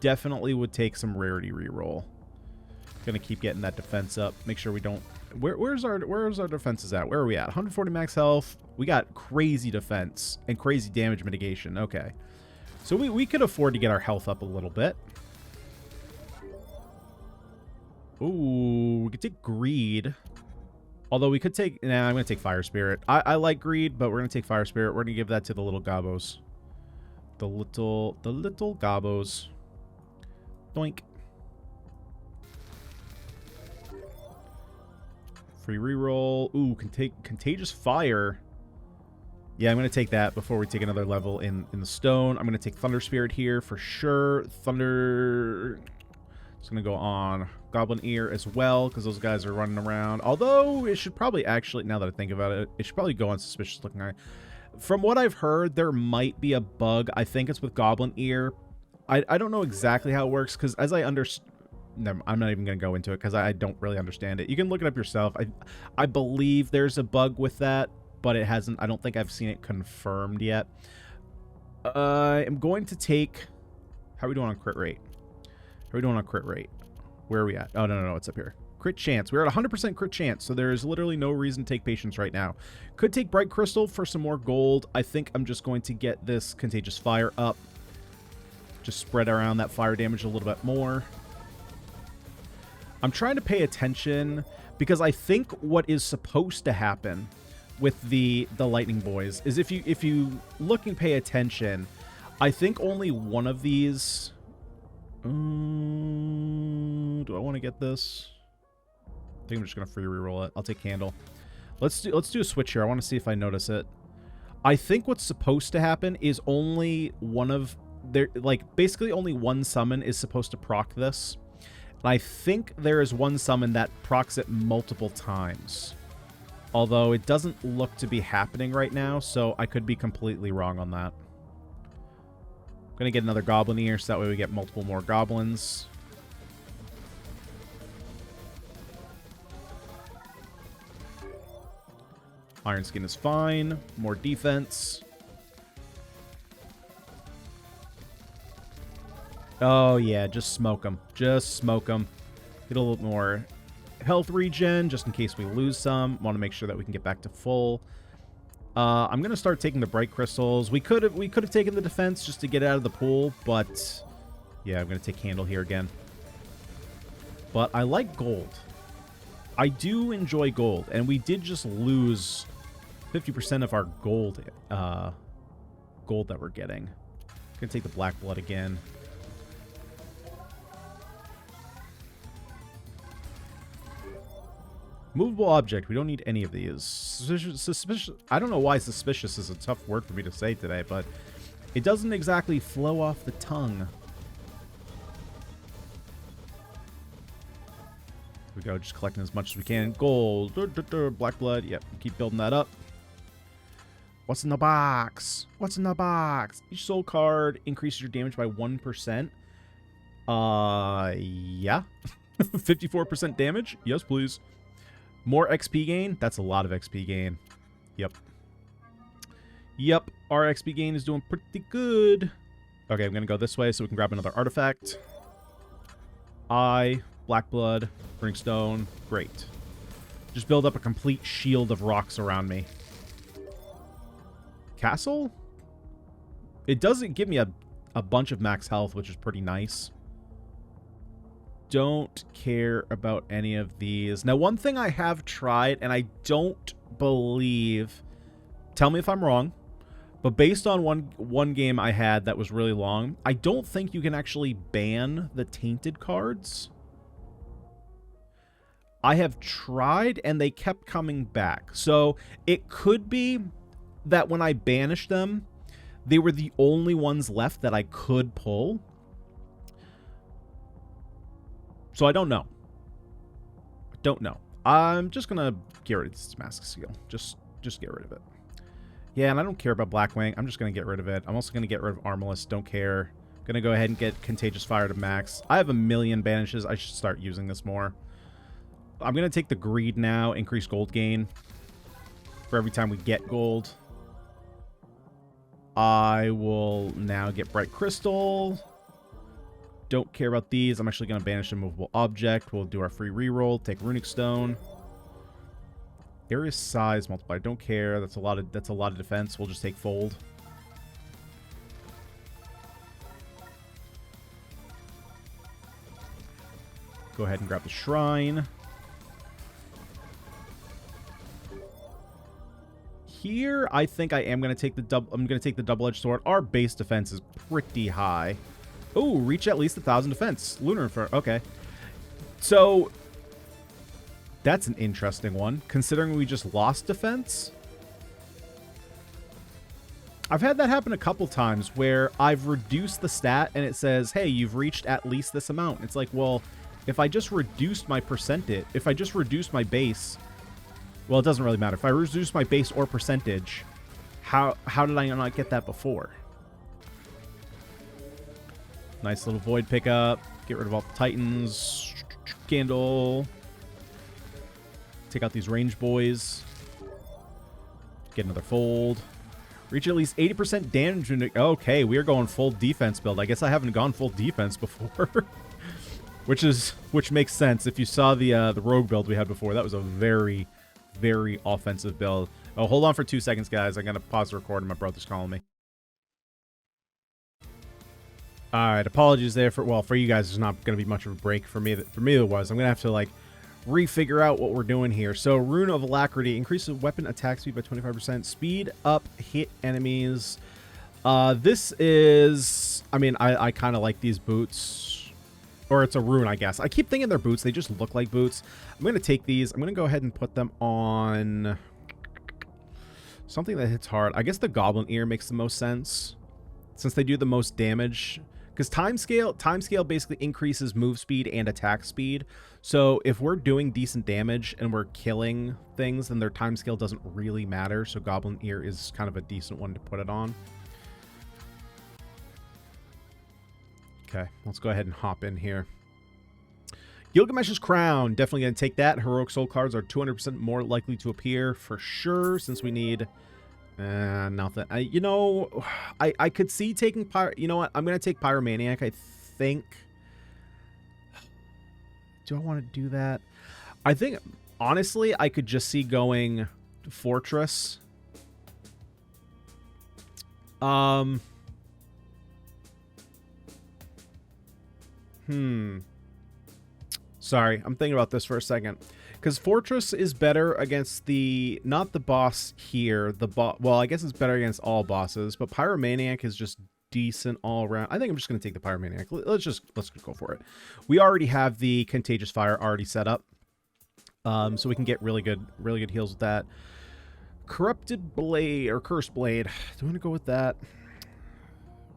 Definitely would take some Rarity reroll. Going to keep getting that defense up. Make sure we don't... Where's our defenses at? Where are we at? 140 max health. We got crazy defense and crazy damage mitigation. Okay. So we could afford to get our health up a little bit. Ooh, we could take Greed. Although we could take... Nah, I'm going to take Fire Spirit. I like Greed, but we're going to take Fire Spirit. We're going to give that to the little Gobos. The little Gobos. Doink. Free reroll. Ooh, can take Contagious Fire. Yeah, I'm going to take that before we take another level in the stone. I'm going to take Thunder Spirit here for sure. Thunder... It's going to go on Goblin Ear as well, because those guys are running around. Although, it should probably actually, now that I think about it, it should probably go on Suspicious Looking Eye. From what I've heard, there might be a bug. I think it's with Goblin Ear. I don't know exactly how it works, because as I understand... I'm not even going to go into it, because I don't really understand it. You can look it up yourself. I believe there's a bug with that, but it hasn't... I don't think I've seen it confirmed yet. I'm going to take... How are we doing on crit rate? How are we doing on crit rate? Where are we at? Oh, no, it's up here. Crit chance. We're at 100% crit chance, so there's literally no reason to take Patience right now. Could take Bright Crystal for some more gold. I think I'm just going to get this Contagious Fire up. Just spread around that fire damage a little bit more. I'm trying to pay attention because I think what is supposed to happen with the Lightning Boys is if you look and pay attention, I think only one of these... do I want to get this? I think I'm just going to free reroll it. I'll take Candle. Let's do a switch here. I want to see if I notice it. I think what's supposed to happen is only one of... basically only one summon is supposed to proc this. And I think there is one summon that procs it multiple times. Although it doesn't look to be happening right now, so I could be completely wrong on that. I'm going to get another Goblin Ear, so that way we get multiple more Goblins. Iron Skin is fine. More defense. Oh, yeah, just smoke them. Just smoke them. Get a little more health regen, just in case we lose some. Want to make sure that we can get back to full. I'm going to start taking the Bright Crystals. We could have taken the defense just to get out of the pool, but yeah, I'm going to take Candle here again. But I like gold. I do enjoy gold, and we did just lose 50% of our gold gold that we're getting. I'm going to take the Black Blood again. Movable object. We don't need any of these. Suspicious. I don't know why suspicious is a tough word for me to say today, but it doesn't exactly flow off the tongue. Here we go. Just collecting as much as we can. Gold. Black blood. Yep. Keep building that up. What's in the box? What's in the box? Each soul card increases your damage by 1%. Yeah. 54% damage? Yes, please. More XP gain? That's a lot of XP gain. Yep. Yep, our XP gain is doing pretty good. Okay, I'm going to go this way so we can grab another artifact. Black Blood, Brimstone. Great. Just build up a complete shield of rocks around me. Castle? It doesn't give me a bunch of max health, which is pretty nice. Don't care about any of these. Now, one thing I have tried, and I don't believe... Tell me if I'm wrong. But based on one game I had that was really long, I don't think you can actually ban the tainted cards. I have tried, and they kept coming back. So, it could be that when I banished them, they were the only ones left that I could pull. So, I don't know. I don't know. I'm just going to get rid of this Mask Seal. Just get rid of it. Yeah, and I don't care about Blackwing. I'm just going to get rid of it. I'm also going to get rid of Armless. Don't care. Going to go ahead and get Contagious Fire to max. I have a million banishes. I should start using this more. I'm going to take the Greed now. Increase gold gain for every time we get gold. I will now get Bright Crystal. Don't care about these. I'm actually going to banish a movable object. We'll do our free reroll. Take Runic Stone. Area size multiplier. Don't care. That's a lot of defense. We'll just take Fold. Go ahead and grab the Shrine. Here, I think I am going to take the double-edged sword. Our base defense is pretty high. Oh, reach at least 1,000 defense. Lunar Inferno. Okay. So, that's an interesting one, considering we just lost defense. I've had that happen a couple times where I've reduced the stat and it says, hey, you've reached at least this amount. It's like, well, if I just reduced my percentage, if I just reduced my base, well, it doesn't really matter. If I reduce my base or percentage, how did I not get that before? Nice little void pickup. Get rid of all the Titans. Candle. Take out these range boys. Get another Fold. Reach at least 80% damage. Okay, we are going full defense build. I guess I haven't gone full defense before. which makes sense. If you saw the rogue build we had before, that was a very, very offensive build. Oh, hold on for 2 seconds, guys. I'm going to pause the recording. My brother's calling me. Alright, apologies there for you guys. There's not going to be much of a break. For me, there was. I'm going to have to, like, refigure out what we're doing here. So, Rune of Alacrity increases weapon attack speed by 25%. Speed up hit enemies. This is... I mean, I kind of like these boots. Or it's a rune, I guess. I keep thinking they're boots. They just look like boots. I'm going to take these. I'm going to go ahead and put them on something that hits hard. I guess the Goblin Ear makes the most sense, since they do the most damage. Because timescale basically increases move speed and attack speed. So if we're doing decent damage and we're killing things, then their timescale doesn't really matter. So Goblin Ear is kind of a decent one to put it on. Okay, let's go ahead and hop in here. Gilgamesh's Crown. Definitely going to take that. Heroic Soul cards are 200% more likely to appear for sure, since we need... nothing. You know, I could see taking You know what? I'm going to take Pyromaniac, I think. Do I want to do that? I think, honestly, I could just see going Fortress. Sorry, I'm thinking about this for a second. Because Fortress is better against the... Not the boss here. Well, I guess it's better against all bosses. But Pyromaniac is just decent all around. I think I'm just going to take the Pyromaniac. Let's go for it. We already have the Contagious Fire already set up. So we can get really good heals with that. Corrupted Blade, or Cursed Blade. Do you want to go with that?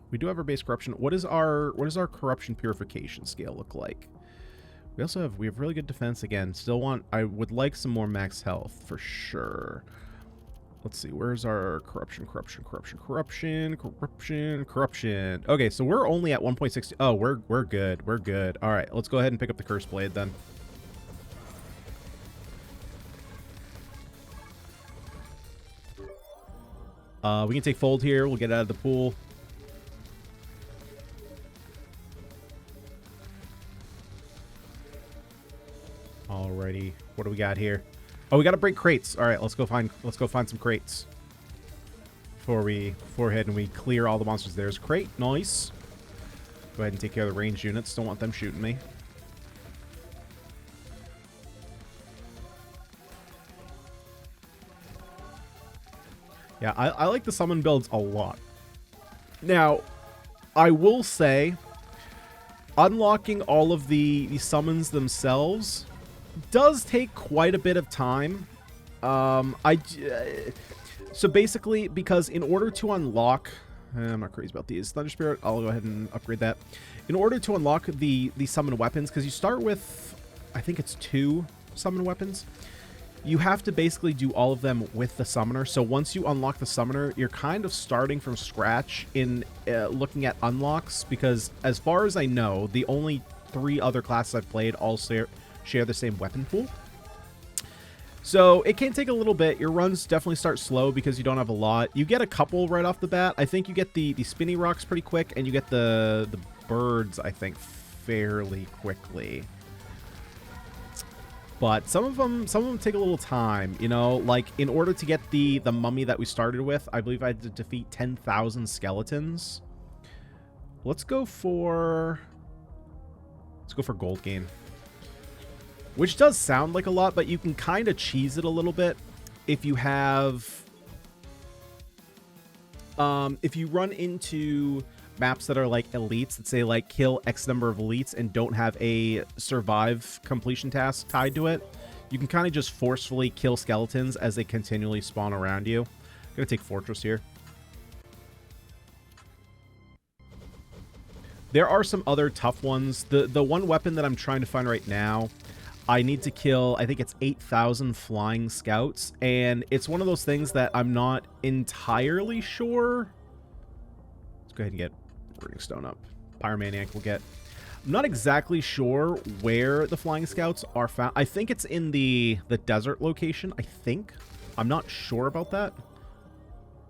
We do have our base corruption. What does our corruption purification scale look like? We have really good defense again. I would like some more max health for sure. Let's see, where's our corruption? Okay, so we're only at 1.60. Oh, we're good. All right, let's go ahead and pick up the Cursed Blade then. We can take Fold here. We'll get out of the pool. Alrighty, what do we got here? Oh, we got to break crates. All right, let's go find some crates before we clear all the monsters. There's a crate, nice. Go ahead and take care of the ranged units. Don't want them shooting me. Yeah, I like the summon builds a lot. Now, I will say, unlocking all of the summons themselves does take quite a bit of time. So basically, because in order to unlock... I'm not crazy about these. Thunder Spirit, I'll go ahead and upgrade that. In order to unlock the summon weapons, because you start with, I think it's 2 summon weapons, you have to basically do all of them with the summoner. So once you unlock the summoner, you're kind of starting from scratch in looking at unlocks, because as far as I know, the only 3 other classes I've played all share the same weapon pool. So it can take a little bit. Your runs definitely start slow because you don't have a lot. You get a couple right off the bat. I think you get the spinny rocks pretty quick, and you get the birds, I think, fairly quickly. But some of them take a little time, you know, like in order to get the mummy that we started with, I believe I had to defeat 10,000 skeletons. Let's go for gold gain. Which does sound like a lot, but you can kind of cheese it a little bit if you have... if you run into maps that are like elites, that say like kill X number of elites and don't have a survive completion task tied to it, you can kind of just forcefully kill skeletons as they continually spawn around you. I'm going to take Fortress here. There are some other tough ones. The one weapon that I'm trying to find right now, I need to kill, I think it's 8,000 flying scouts, and it's one of those things that I'm not entirely sure. Let's go ahead and get Burning Stone up. Pyromaniac will get. I'm not exactly sure where the flying scouts are found. I think it's in the desert location, I think. I'm not sure about that.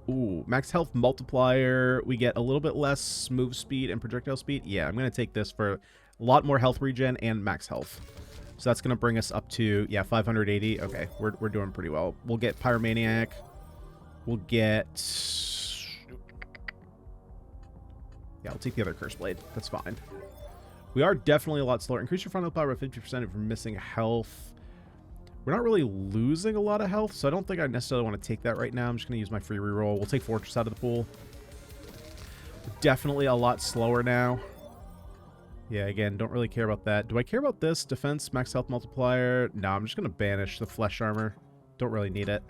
Ooh, max health multiplier. We get a little bit less move speed and projectile speed. Yeah, I'm going to take this for a lot more health regen and max health. So that's going to bring us up to, yeah, 580. Okay, we're doing pretty well. We'll get Pyromaniac. We'll get... Yeah, I'll take the other Curse Blade. That's fine. We are definitely a lot slower. Increase your frontal power by 50% if you're missing health. We're not really losing a lot of health, so I don't think I necessarily want to take that right now. I'm just going to use my free reroll. We'll take Fortress out of the pool. Definitely a lot slower now. Yeah, again, don't really care about that. Do I care about this? Defense, max health multiplier? No, I'm just going to banish the flesh armor. Don't really need it.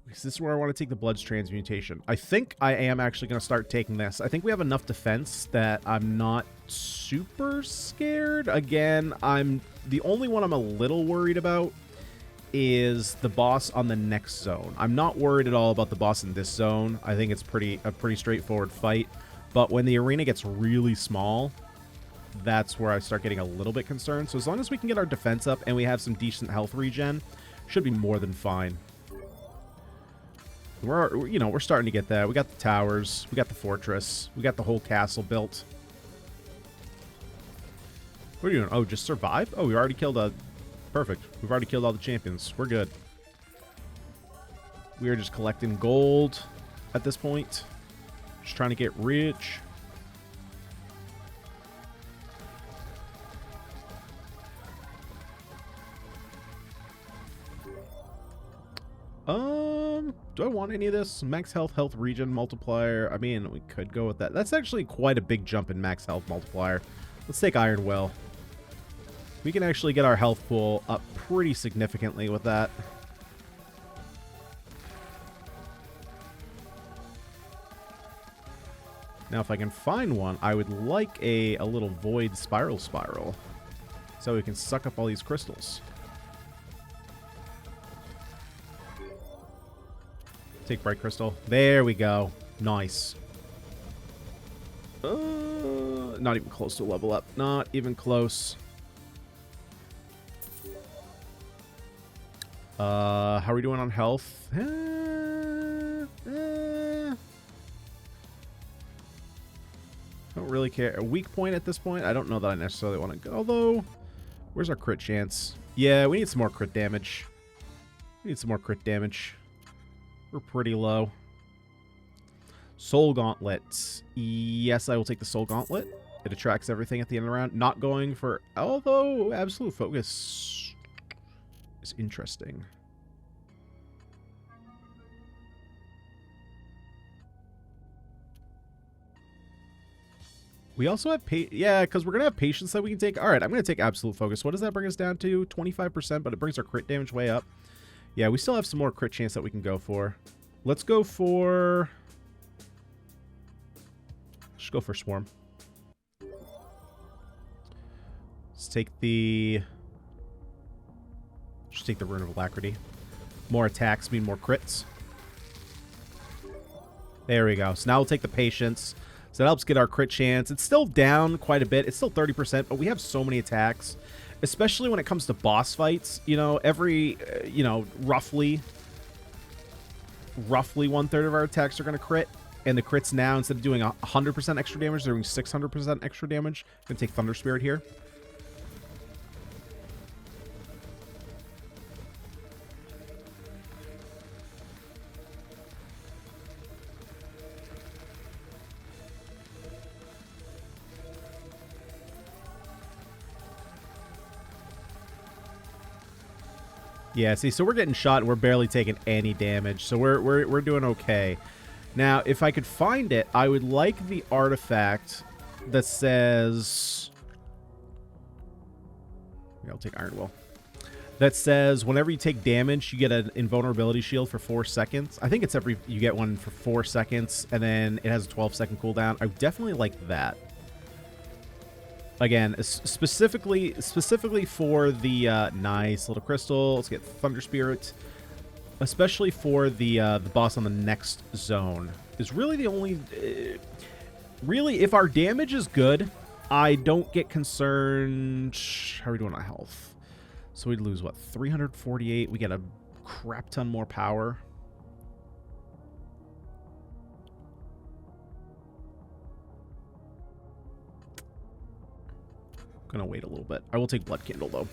Is this where I want to take the Blood's Transmutation? I think I am actually going to start taking this. I think we have enough defense that I'm not super scared. Again, the only one I'm a little worried about is the boss on the next zone. I'm not worried at all about the boss in this zone. I think it's a pretty straightforward fight. But when the arena gets really small, that's where I start getting a little bit concerned. So as long as we can get our defense up and we have some decent health regen, should be more than fine. We're starting to get that. We got the towers. We got the fortress. We got the whole castle built. What are you doing? Oh, just survive? Oh, we already killed a... Perfect. We've already killed all the champions. We're good. We are just collecting gold at this point. Just trying to get rich. Do I want any of this? Max health, health regen multiplier. I mean, we could go with that. That's actually quite a big jump in max health multiplier. Let's take Iron Will. We can actually get our health pool up pretty significantly with that. Now, if I can find one, I would like a little void spiral, so we can suck up all these crystals. Take Bright Crystal. There we go. Nice. Not even close to a level up. Not even close. How are we doing on health? Don't really care. A weak point at this point? I don't know that I necessarily want to go, although Where's our crit chance? Yeah, we need some more crit damage. We need some more crit damage. We're pretty low. Soul Gauntlet. Yes, I will take the Soul Gauntlet. It attracts everything at the end of the round. Not going for... Although, Absolute Focus is interesting. We also have... Yeah, because we're going to have Patience that we can take. All right, I'm going to take Absolute Focus. What does that bring us down to? 25%, but it brings our crit damage way up. Yeah, we still have some more crit chance that we can go for. Let's go for... Let's go for Swarm. Let's take the... Just take the Rune of Alacrity. More attacks mean more crits. There we go. So now we'll take the Patience. So that helps get our crit chance. It's still down quite a bit. It's still 30%, but we have so many attacks. Especially when it comes to boss fights. You know, every, you know, roughly 1/3 of our attacks are going to crit. And the crits now, instead of doing 100% extra damage, they're doing 600% extra damage. I'm going to take Thunder Spirit here. Yeah, see, so we're getting shot and we're barely taking any damage. So we're doing okay. Now, if I could find it, I would like the artifact that says... Yeah, I'll take Iron Will. That says whenever you take damage, you get an invulnerability shield for 4 seconds. I think it's every... You get one for 4 seconds, and then it has a 12-second cooldown. I definitely like that. Again, specifically for the nice little crystal. Let's get Thunder Spirit. Especially for the boss on the next zone. Is really the only... really, if our damage is good, I don't get concerned... How are we doing on health? So we'd lose, what, 348? We get a crap ton more power. Gonna wait a little bit. I will take Blood Candle, though.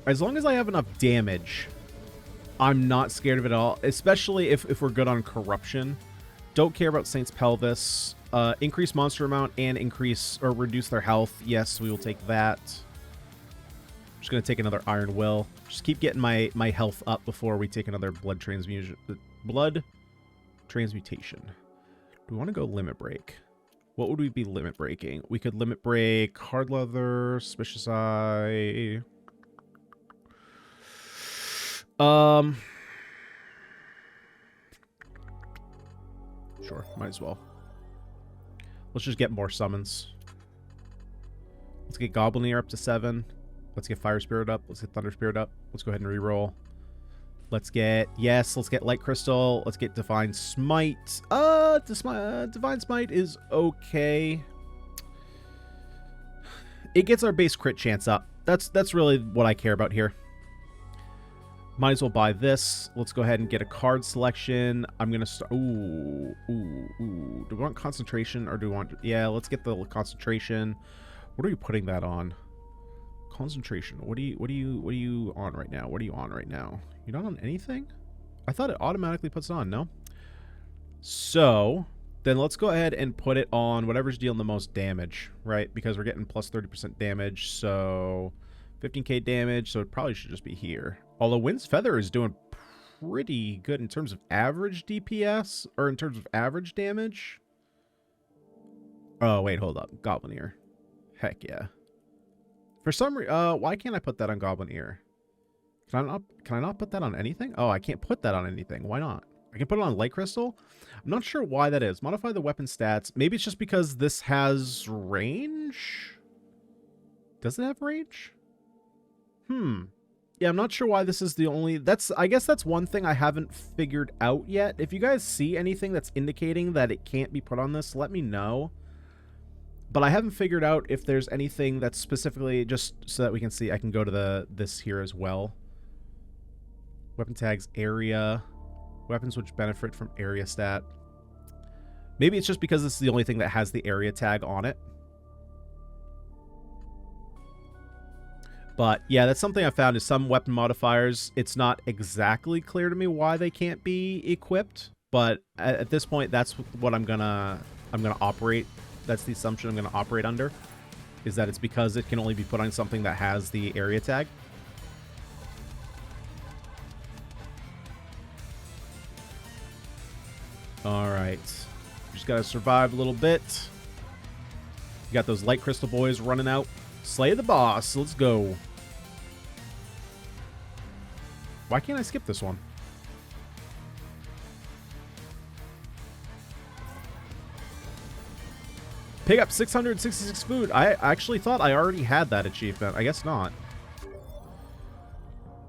As long as I have enough damage, I'm not scared of it at all. Especially if we're good on Corruption. Don't care about Saint's Pelvis. Increase monster amount and increase or reduce their health. Yes, we will take that. Just gonna take another Iron Will. Just keep getting my health up before we take another Blood Transmutation. Do we want to go Limit Break? What would we be limit breaking? We could limit break Hard Leather, Suspicious Eye. Sure, might as well. Let's just get more summons. Let's get Goblin Ear up to 7. Let's get Fire Spirit up. Let's get Thunder Spirit up. Let's go ahead and reroll. Let's get... Yes, let's get Light Crystal. Let's get Divine Smite. Divine Smite is okay. It gets our base crit chance up. That's really what I care about here. Might as well buy this. Let's go ahead and get a card selection. I'm going to start... Ooh. Do we want concentration or do we want... Yeah, let's get the concentration. What are you putting that on? Concentration. What are you on right now? What are you on right now? You're not on anything? I thought it automatically puts it on, no? So, then let's go ahead and put it on whatever's dealing the most damage, right? Because we're getting plus 30% damage, so 15k damage, so it probably should just be here. Although Wind's Feather is doing pretty good in terms of average DPS, or in terms of average damage. Oh, wait, hold up. Goblin Ear. Heck yeah. For some reason, why can't I put that on Goblin Ear? Can I not put that on anything? Oh, I can't put that on anything. Why not? I can put it on Light Crystal. I'm not sure why that is. Modify the weapon stats. Maybe it's just because this has range? Does it have range? Yeah, I'm not sure why this is the only... I guess that's one thing I haven't figured out yet. If you guys see anything that's indicating that it can't be put on this, let me know. But I haven't figured out if there's anything that's specifically just so that we can see. I can go to this here as well. Weapon tags, area. Weapons which benefit from area stat. Maybe it's just because this is the only thing that has the area tag on it. But yeah, that's something I found is some weapon modifiers, it's not exactly clear to me why they can't be equipped, but at this point, that's what I'm gonna operate. That's the assumption I'm gonna operate under, is that it's because it can only be put on something that has the area tag. All right, just gotta survive a little bit. You got those light crystal boys running out. Slay the boss. Let's go. Why can't I skip this one? Pick up 666 food. I actually thought I already had that achievement. I guess not.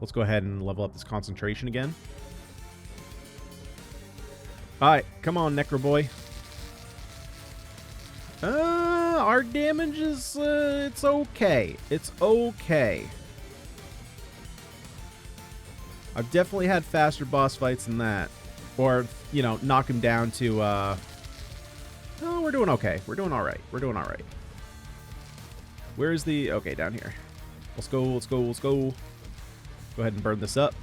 Let's go ahead and level up this concentration again. Alright, come on, Necro Boy. Our damage is, it's okay. It's okay. I've definitely had faster boss fights than that. Or, you know, knock him down to, oh, we're doing okay. We're doing alright. We're doing alright. Where's the, okay, down here. Let's go, let's go, let's go. Go ahead and burn this up.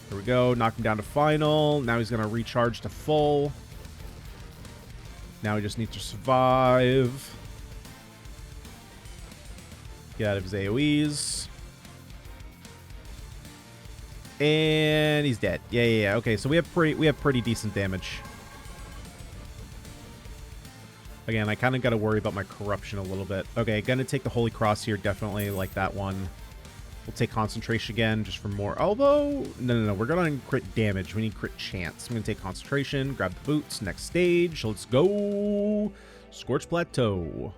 There we go. Knock him down to final. Now he's going to recharge to full. Now we just need to survive. Get out of his AoEs. And he's dead. Yeah. Okay, so we have pretty decent damage. Again, I kind of got to worry about my corruption a little bit. Okay, gonna take the Holy Cross here, definitely like that one. We'll take concentration again, just for more. Although, no. We're gonna crit damage. We need crit chance. I'm gonna take concentration, grab the boots, next stage. Let's go. Scorch Plateau.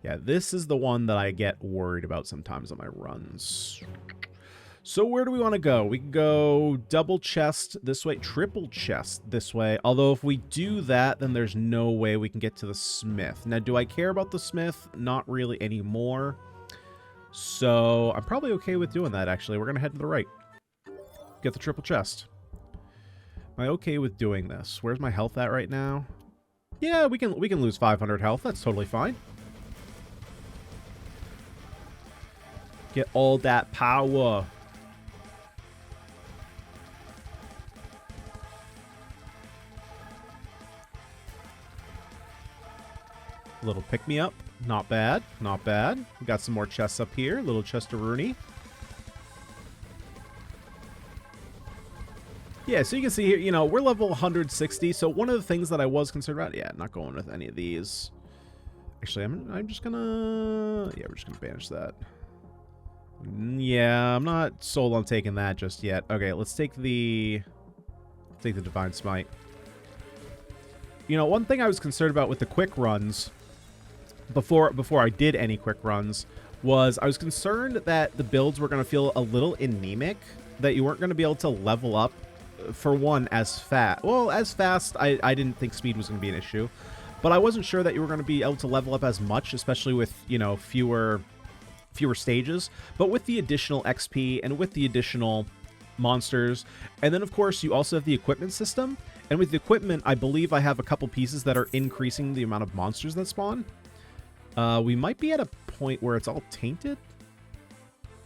Yeah, this is the one that I get worried about sometimes on my runs. So where do we want to go? We can go double chest this way, triple chest this way. Although if we do that, then there's no way we can get to the smith. Now, do I care about the smith? Not really anymore. So I'm probably okay with doing that, actually. We're going to head to the right. Get the triple chest. Am I okay with doing this? Where's my health at right now? Yeah, we can lose 500 health. That's totally fine. Get all that power. Little pick-me-up. Not bad. Not bad. We got some more chests up here. Little chest-a-rooney. Yeah, so you can see here, you know, we're level 160. So one of the things that I was concerned about... Yeah, not going with any of these. Actually, I'm just gonna... Yeah, we're just gonna banish that. Yeah, I'm not sold on taking that just yet. Okay, let's take the... Take the Divine Smite. You know, one thing I was concerned about with the quick runs... Before I did any quick runs, was I was concerned that the builds were going to feel a little anemic, that you weren't going to be able to level up, for one, as fast. Well, as fast, I didn't think speed was going to be an issue, but I wasn't sure that you were going to be able to level up as much, especially with, you know, fewer stages. But with the additional XP and with the additional monsters, and then of course you also have the equipment system, and with the equipment, I believe I have a couple pieces that are increasing the amount of monsters that spawn. We might be at a point where it's all tainted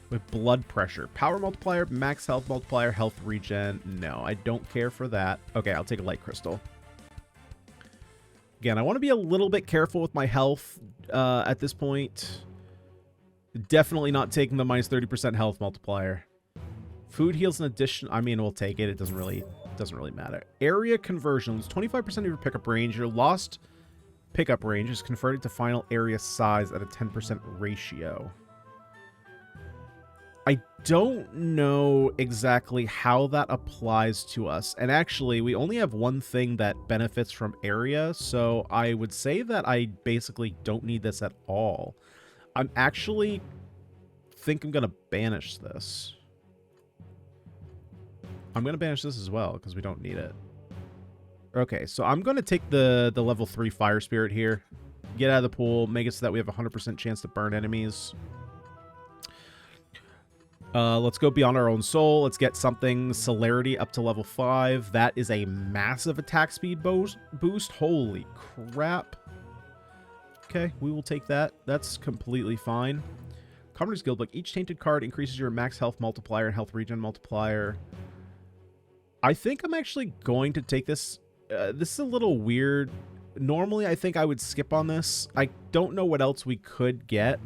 with blood pressure. Power multiplier, max health multiplier, health regen. No, I don't care for that. Okay, I'll take a light crystal. Again, I want to be a little bit careful with my health at this point. Definitely not taking the minus 30% health multiplier. Food heals in addition. I mean, we'll take it. It doesn't really matter. Area conversions. 25% of your pickup range. Your lost pickup range is converted to final area size at a 10% ratio. I don't know exactly how that applies to us. And actually, we only have one thing that benefits from area, so I would say that I basically don't need this at all. I'm actually think I'm going to banish this. I'm going to banish this as well, because we don't need it. Okay, so I'm going to take the level 3 Fire Spirit here. Get out of the pool. Make it so that we have a 100% chance to burn enemies. Let's go Beyond Our Own Soul. Let's get something Celerity up to level 5. That is a massive attack speed boost. Holy crap. Okay, we will take that. That's completely fine. Commoner's Guildbook. Each tainted card increases your max health multiplier and health regen multiplier. I think I'm actually going to take this. This is a little weird. Normally, I think I would skip on this. I don't know what else we could get.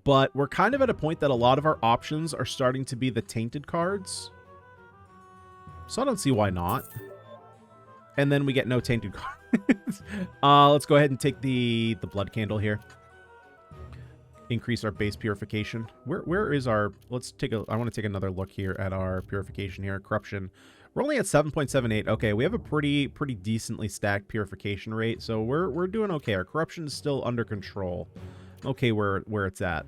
But we're kind of at a point that a lot of our options are starting to be the tainted cards. So I don't see why not. And then we get no tainted cards. Let's go ahead and take the blood candle here. Increase our base purification. Where is our... Let's take a... I want to take another look here at our purification here. Corruption. We're only at 7.78. Okay, we have a pretty decently stacked purification rate. So we're doing okay. Our corruption is still under control. Okay, where it's at.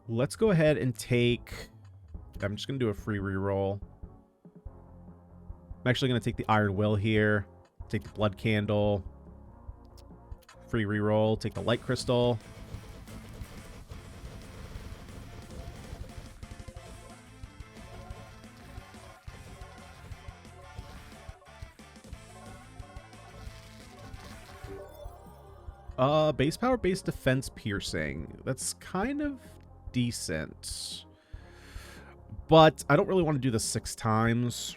Let's go ahead and take... I'm just going to do a free reroll. I'm actually going to take the Iron Will here. Take the Blood Candle. Free reroll. Take the Light Crystal. Base power, base defense, piercing. That's kind of decent. But I don't really want to do this 6 times.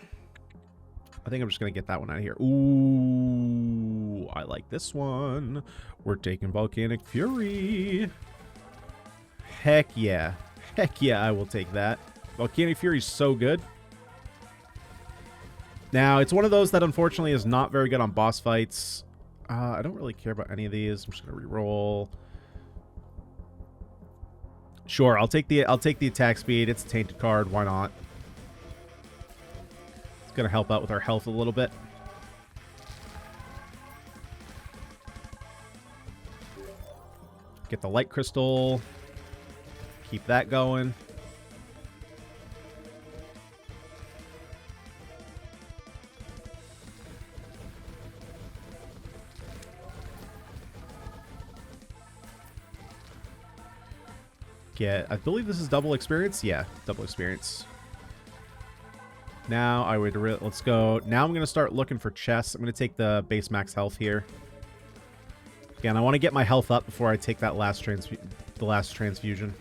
I think I'm just going to get that one out of here. Ooh, I like this one. We're taking Volcanic Fury. Heck yeah. Heck yeah, I will take that. Volcanic Fury is so good. Now, it's one of those that unfortunately is not very good on boss fights. I don't really care about any of these. I'm just going to reroll. Sure, I'll take the attack speed. It's a tainted card. Why not? It's going to help out with our health a little bit. Get the light crystal. Keep that going. I believe this is double experience. Yeah, double experience. Now I would let's go. Now I'm going to start looking for chests. I'm going to take the base max health here. Again, I want to get my health up before I take that last transfusion.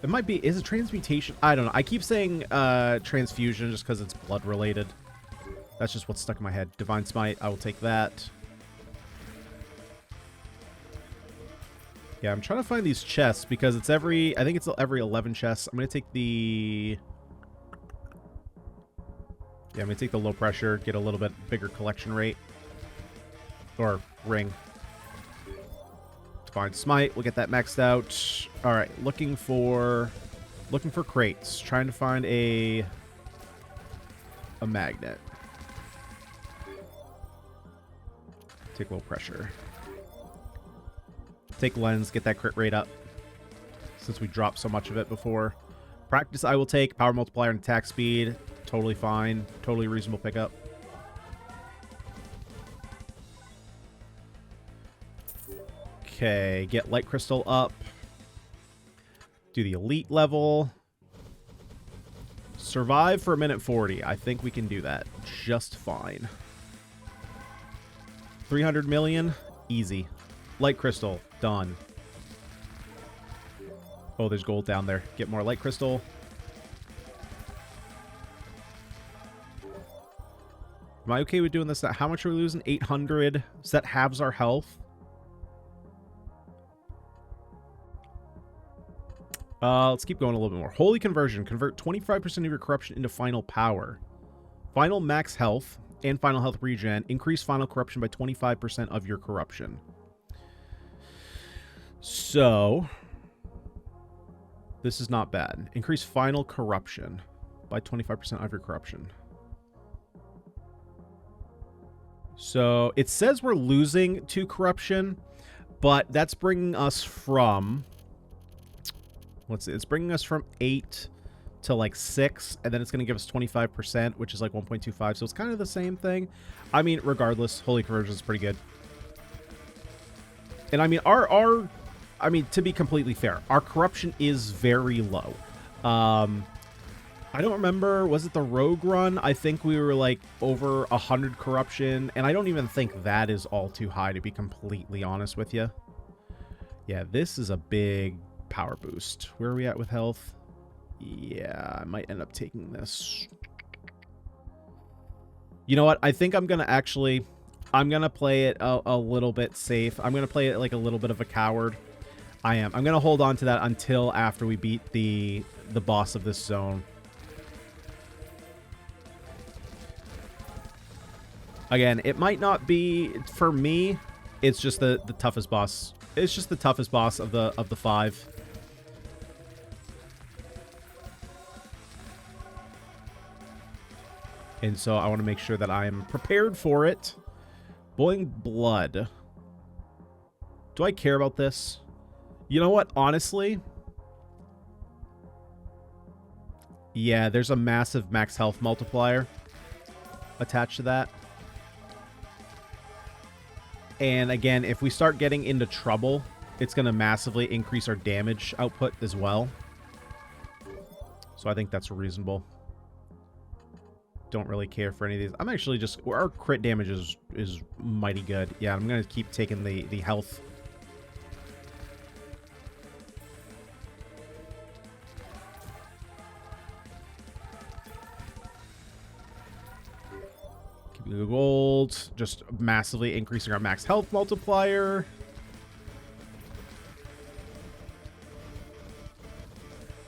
It might be, is it transmutation? I don't know. I keep saying transfusion just because it's blood related. That's just what's stuck in my head. Divine Smite, I will take that. Yeah, I'm trying to find these chests because it's I think it's every 11 chests. I'm going to take the... Yeah, I'm going to take the low pressure, get a little bit bigger collection rate. Or ring. Divine Smite, we'll get that maxed out. Alright, looking for crates. Trying to find a magnet. Take low pressure. Take lens, get that crit rate up. Since we dropped so much of it before. Practice I will take. Power multiplier and attack speed. Totally fine. Totally reasonable pickup. Okay, get light crystal up. Do the elite level. Survive for a minute 40. I think we can do that just fine. 300 million. Easy. Light crystal. Done. Oh, there's gold down there. Get more light crystal. Am I okay with doing this? How much are we losing? 800. So that halves our health. Let's keep going a little bit more. Holy Conversion. Convert 25% of your corruption into final power. Final max health and final health regen. Increase final corruption by 25% of your corruption. So, this is not bad. Increase final corruption by 25% of your corruption. So, it says we're losing 2 corruption, but that's bringing us from... Let's see, it's bringing us from 8 to like 6, and then it's going to give us 25%, which is like 1.25, so it's kind of the same thing. I mean, regardless, Holy Conversion is pretty good. And I mean, I mean, to be completely fair, our corruption is very low. I I don't remember. Was it the rogue run? I think we were like over 100 corruption, and I don't even think that is all too high, to be completely honest with you. Yeah, this is a big power boost. Where are we at with health? Yeah, I might end up taking this. You know what? I think I'm going to actually... I'm going to play it a little bit safe. I'm going to play it like a little bit of a coward. I am. I'm going to hold on to that until after we beat the boss of this zone. Again, it might not be... For me, it's just the toughest boss. It's just the toughest boss of the 5. And so I want to make sure that I'm prepared for it. Boiling blood. Do I care about this? You know what? Honestly. Yeah, there's a massive max health multiplier attached to that. And again, if we start getting into trouble, it's going to massively increase our damage output as well. So I think that's reasonable. Don't really care for any of these. I'm actually just... Our crit damage is mighty good. Yeah, I'm going to keep taking the health. Keeping the gold. Just massively increasing our max health multiplier.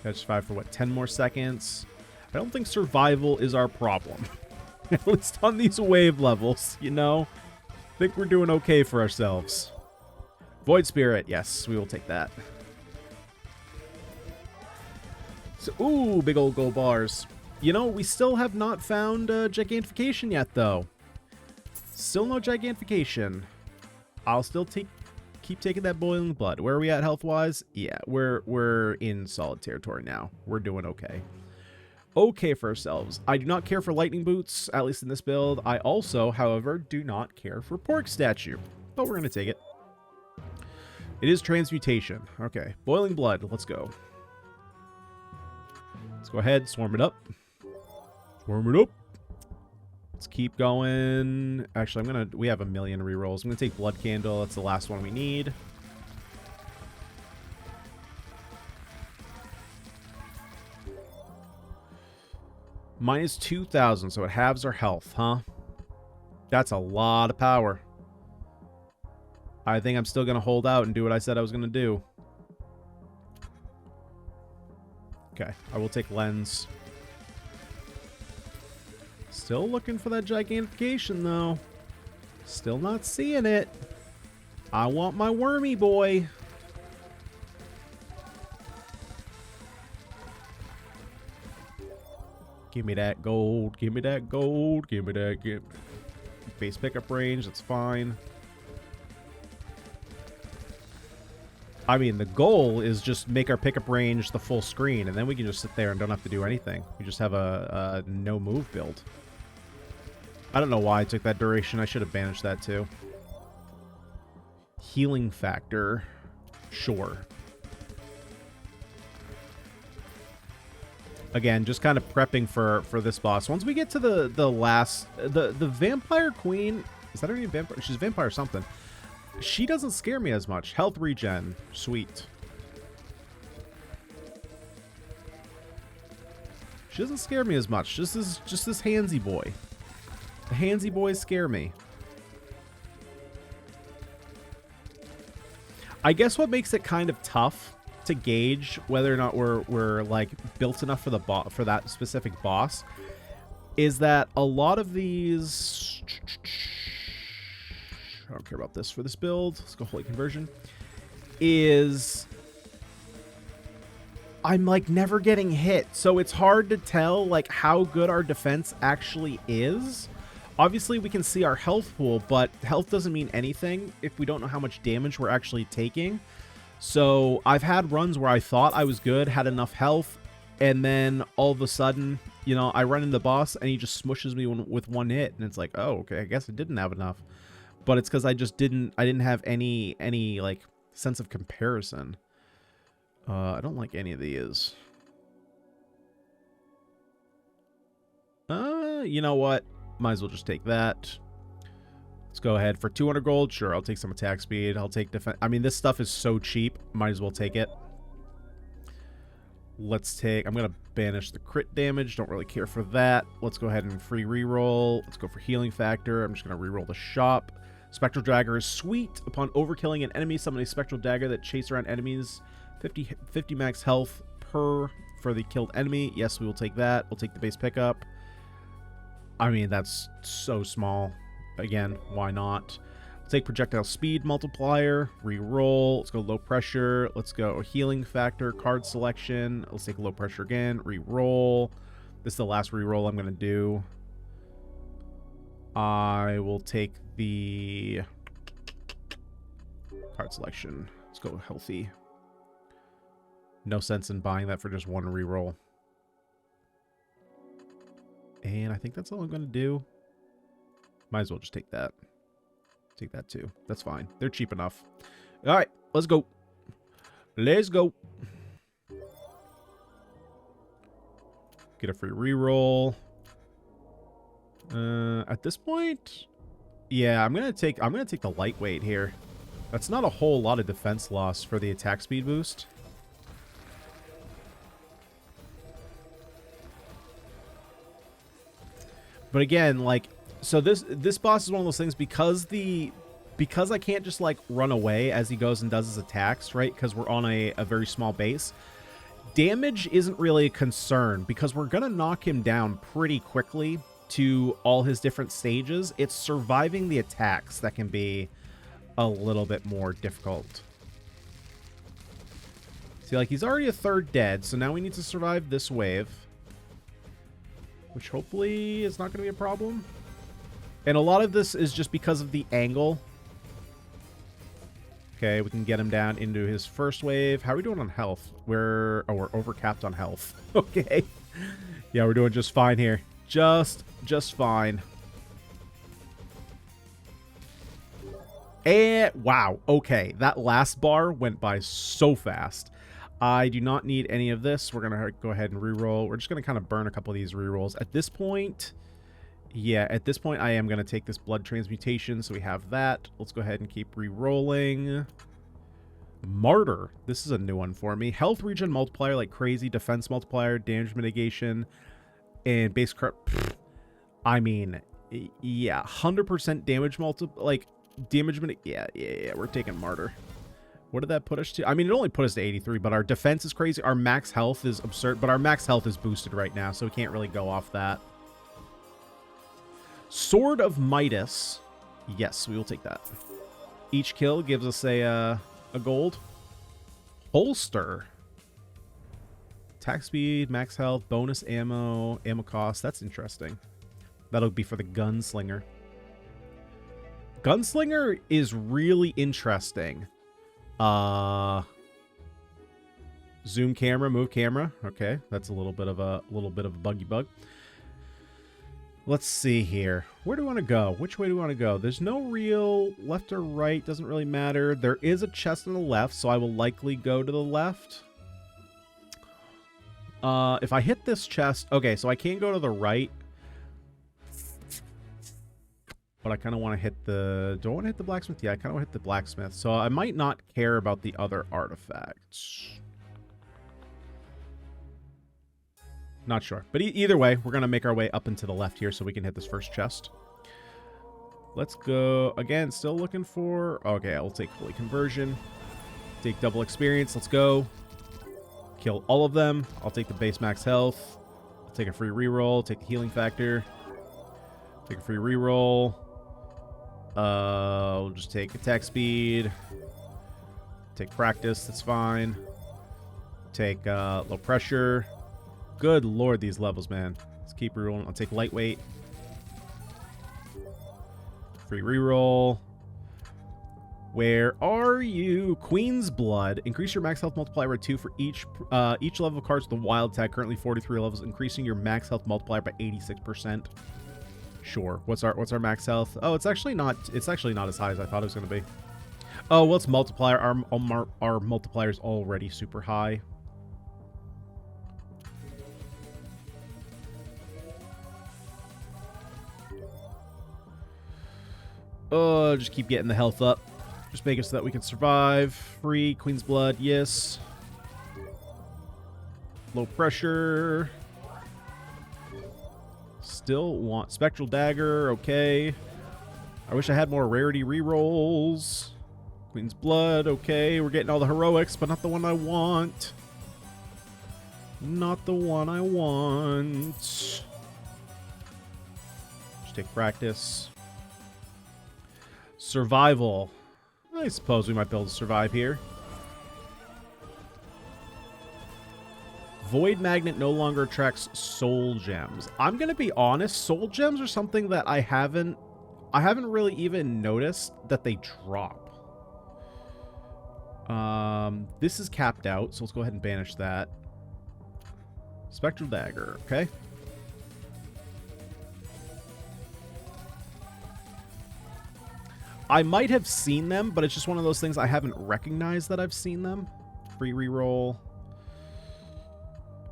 Gotta survive for, what, 10 more seconds? I don't think survival is our problem. At least on these wave levels, you know? I think we're doing okay for ourselves. Void Spirit. Yes, we will take that. So, ooh, big old gold bars. You know, we still have not found gigantification yet, though. Still no gigantification. I'll still keep taking that boiling blood. Where are we at health-wise? Yeah, we're in solid territory now. We're doing okay. Okay for ourselves. I do not care for lightning boots, at least in this build. I also, however, do not care for pork statue, but we're going to take it. It is transmutation. Okay, boiling blood. Let's go. Let's go ahead, swarm it up. Swarm it up. Let's keep going. Actually, we have a million rerolls. I'm going to take blood candle. That's the last one we need. Minus 2,000, so it halves our health, huh? That's a lot of power. I think I'm still going to hold out and do what I said I was going to do. Okay, I will take lens. Still looking for that gigantification, though. Still not seeing it. I want my wormy boy. Give me that gold. Give me that gold. Give me that. Base pickup range. That's fine. I mean, the goal is just make our pickup range the full screen, and then we can just sit there and don't have to do anything. We just have a no move build. I don't know why I took that duration. I should have banished that too. Healing factor. Sure. Again, just kind of prepping for this boss. Once we get to the last... The Vampire Queen... Is that her name? Vampire? She's a vampire or something. She doesn't scare me as much. Health regen. Sweet. She doesn't scare me as much. Just this handsy boy. The handsy boys scare me. I guess what makes it kind of tough to gauge whether or not we're like built enough for for that specific boss is that a lot of these... I don't care about this for this build. Let's go Holy Conversion. I'm like never getting hit, so it's hard to tell like how good our defense actually is. Obviously, we can see our health pool, but health doesn't mean anything if we don't know how much damage we're actually taking. So I've had runs where I thought I was good, had enough health, and then all of a sudden, you know, I run into the boss and he just smushes me with one hit, and it's like, oh, okay, I guess I didn't have enough. But it's because I didn't have any like sense of comparison. I don't like any of these. You know what? Might as well just take that. Let's go ahead for 200 gold. Sure, I'll take some attack speed. I'll take defense. I mean, this stuff is so cheap. Might as well take it. Let's take... I'm going to banish the crit damage. Don't really care for that. Let's go ahead and free reroll. Let's go for healing factor. I'm just going to reroll the shop. Spectral Dagger is sweet. Upon overkilling an enemy, summon a Spectral Dagger that chases around enemies. 50 max health per for the killed enemy. Yes, we will take that. We'll take the base pickup. I mean, that's so small. Again, why not? We'll take projectile speed multiplier, re-roll. Let's go low pressure. Let's go healing factor, card selection. Let's take low pressure again, re-roll. This is the last re-roll I'm going to do. I will take the card selection. Let's go healthy. No sense in buying that for just one re-roll. And I think that's all I'm going to do. Might as well just take that. Take that too. That's fine. They're cheap enough. All right, let's go. Let's go. Get a free reroll. At this point, yeah, I'm gonna take the lightweight here. That's not a whole lot of defense loss for the attack speed boost. But again, like, so this boss is one of those things because I can't just like run away as he goes and does his attacks, right? Because we're on a very small base. Damage isn't really a concern because we're gonna knock him down pretty quickly to all his different stages. It's surviving the attacks that can be a little bit more difficult. See, like, he's already a third dead, so now we need to survive this wave, which hopefully is not going to be a problem. And a lot of this is just because of the angle. Okay, we can get him down into his first wave. How are we doing on health? We're overcapped on health. Okay. Yeah, we're doing just fine here. Just fine. And wow, okay. That last bar went by so fast. I do not need any of this. We're going to go ahead and reroll. We're just going to kind of burn a couple of these rerolls. At this point, yeah, at this point, I am going to take this blood transmutation, so we have that. Let's go ahead and keep rerolling. Martyr. This is a new one for me. Health regen multiplier like crazy. Defense multiplier, damage mitigation, and base crit. I mean, yeah, 100% damage yeah, we're taking Martyr. What did that put us to? I mean, it only put us to 83, but our defense is crazy. Our max health is absurd, but our max health is boosted right now, so we can't really go off that. Sword of Midas. Yes, we will take that. Each kill gives us a gold. Holster. Attack speed, max health, bonus ammo, ammo cost. That's interesting. That'll be for the gunslinger. Gunslinger is really interesting. Zoom camera, move camera. Okay, that's a little bit of a buggy bug. Let's see here. Where do we want to go? Which way do we want to go? There's no real left or right. Doesn't really matter. There is a chest on the left, so I will likely go to the left. If I hit this chest... Okay, so I can't go to the right. But I kind of want to hit the... Do I want to hit the blacksmith? Yeah, I kind of want to hit the blacksmith. So I might not care about the other artifacts. Not sure. But either way, we're going to make our way up and to the left here so we can hit this first chest. Let's go. Again, still looking for... Okay, I'll take Holy Conversion. Take double experience. Let's go. Kill all of them. I'll take the base max health. I'll take a free reroll. Take the healing factor. Take a free reroll. We'll just take attack speed. Take practice. That's fine. Take low pressure. Good lord, these levels, man. Let's keep rerolling. I'll take lightweight. Free reroll. Where are you? Queen's Blood. Increase your max health multiplier by 2 for each level of cards with a wild tag. Currently 43 levels, increasing your max health multiplier by 86%. Sure. What's our max health? Oh, it's actually not as high as I thought it was going to be. Oh, well, it's multiplier. Our multiplier is already super high. Just keep getting the health up. Just make it so that we can survive. Free. Queen's Blood. Yes. Low pressure. Still want Spectral Dagger. Okay. I wish I had more rarity rerolls. Queen's Blood. Okay. We're getting all the heroics, but not the one I want. Not the one I want. Just take practice. Survival. I suppose we might be able to survive here. Void Magnet no longer attracts soul gems. I'm gonna be honest, soul gems are something that I haven't really even noticed that they drop. This is capped out, so let's go ahead and banish that. Spectral Dagger, okay. I might have seen them, but it's just one of those things I haven't recognized that I've seen them. Free reroll.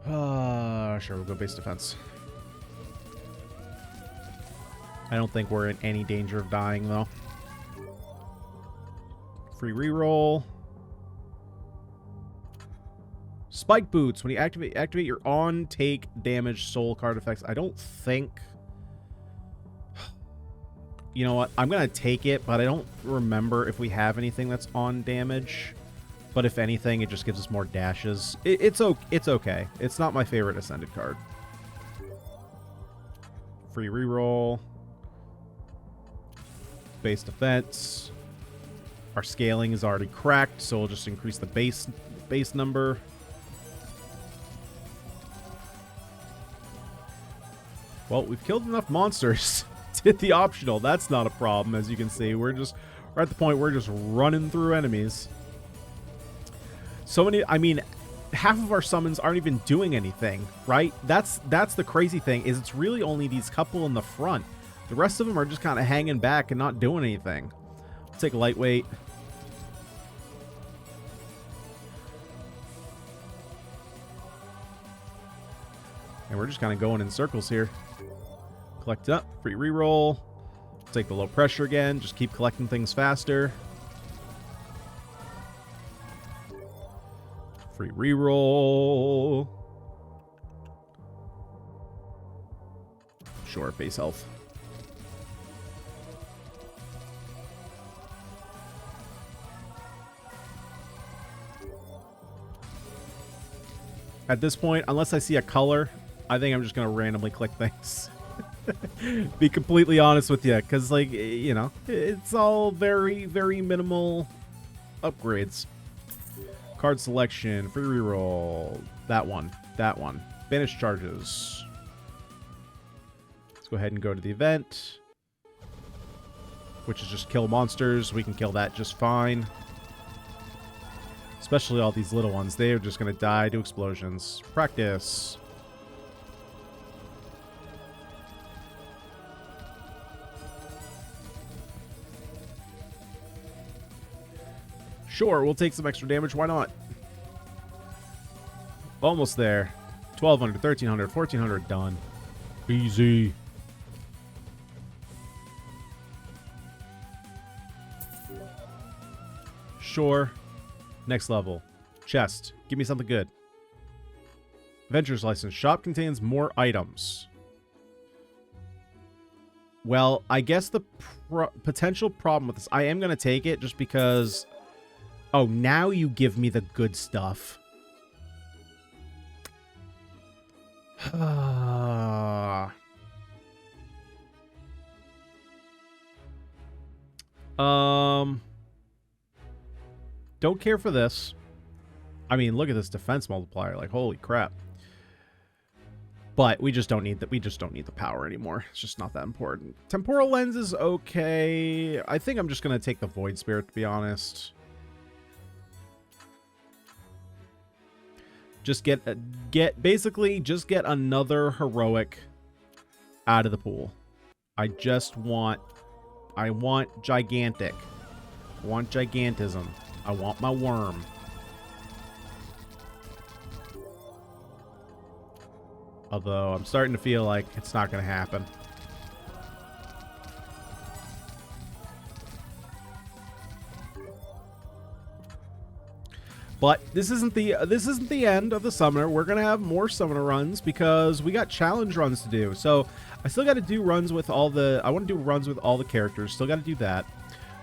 Sure, we'll go base defense. I don't think we're in any danger of dying, though. Free reroll. Spike Boots. When you activate your on-take damage soul card effects. I don't think... You know what? I'm going to take it, but I don't remember if we have anything that's on damage. But if anything, it just gives us more dashes. It's okay. It's not my favorite Ascended card. Free reroll. Base defense. Our scaling is already cracked, so we'll just increase the base number. Well, we've killed enough monsters. Hit the optional. That's not a problem, as you can see. We're at the point we're just running through enemies. So many, I mean, half of our summons aren't even doing anything, right? That's the crazy thing, is it's really only these couple in the front. The rest of them are just kind of hanging back and not doing anything. Let's take lightweight. And we're just kind of going in circles here. Collect up, free reroll. Take the low pressure again. Just keep collecting things faster. Free reroll. Sure, base health. At this point, unless I see a color, I think I'm just going to randomly click things. Be completely honest with you, because, like, you know, it's all very, very minimal upgrades. Card selection, free reroll, that one. Banish charges. Let's go ahead and go to the event, which is just kill monsters. We can kill that just fine. Especially all these little ones. They're just going to die to explosions. Practice. Sure, we'll take some extra damage. Why not? Almost there. 1,200, 1,300, 1,400 done. Easy. Sure. Next level. Chest. Give me something good. Adventurer's License. Shop contains more items. Well, I guess the potential problem with this... I am going to take it just because... Oh, now you give me the good stuff. Don't care for this. I mean, look at this defense multiplier. Like, holy crap. But we just don't need that. We just don't need the power anymore. It's just not that important. Temporal lens is okay. I think I'm just gonna take the Void Spirit, to be honest. Just basically just get another heroic out of the pool. I want gigantic. I want gigantism. I want my worm. Although I'm starting to feel like it's not going to happen. But this isn't the end of the summoner. We're gonna have more summoner runs because we got challenge runs to do. So I still got to do runs with all the. I want to do runs with all the characters. Still got to do that.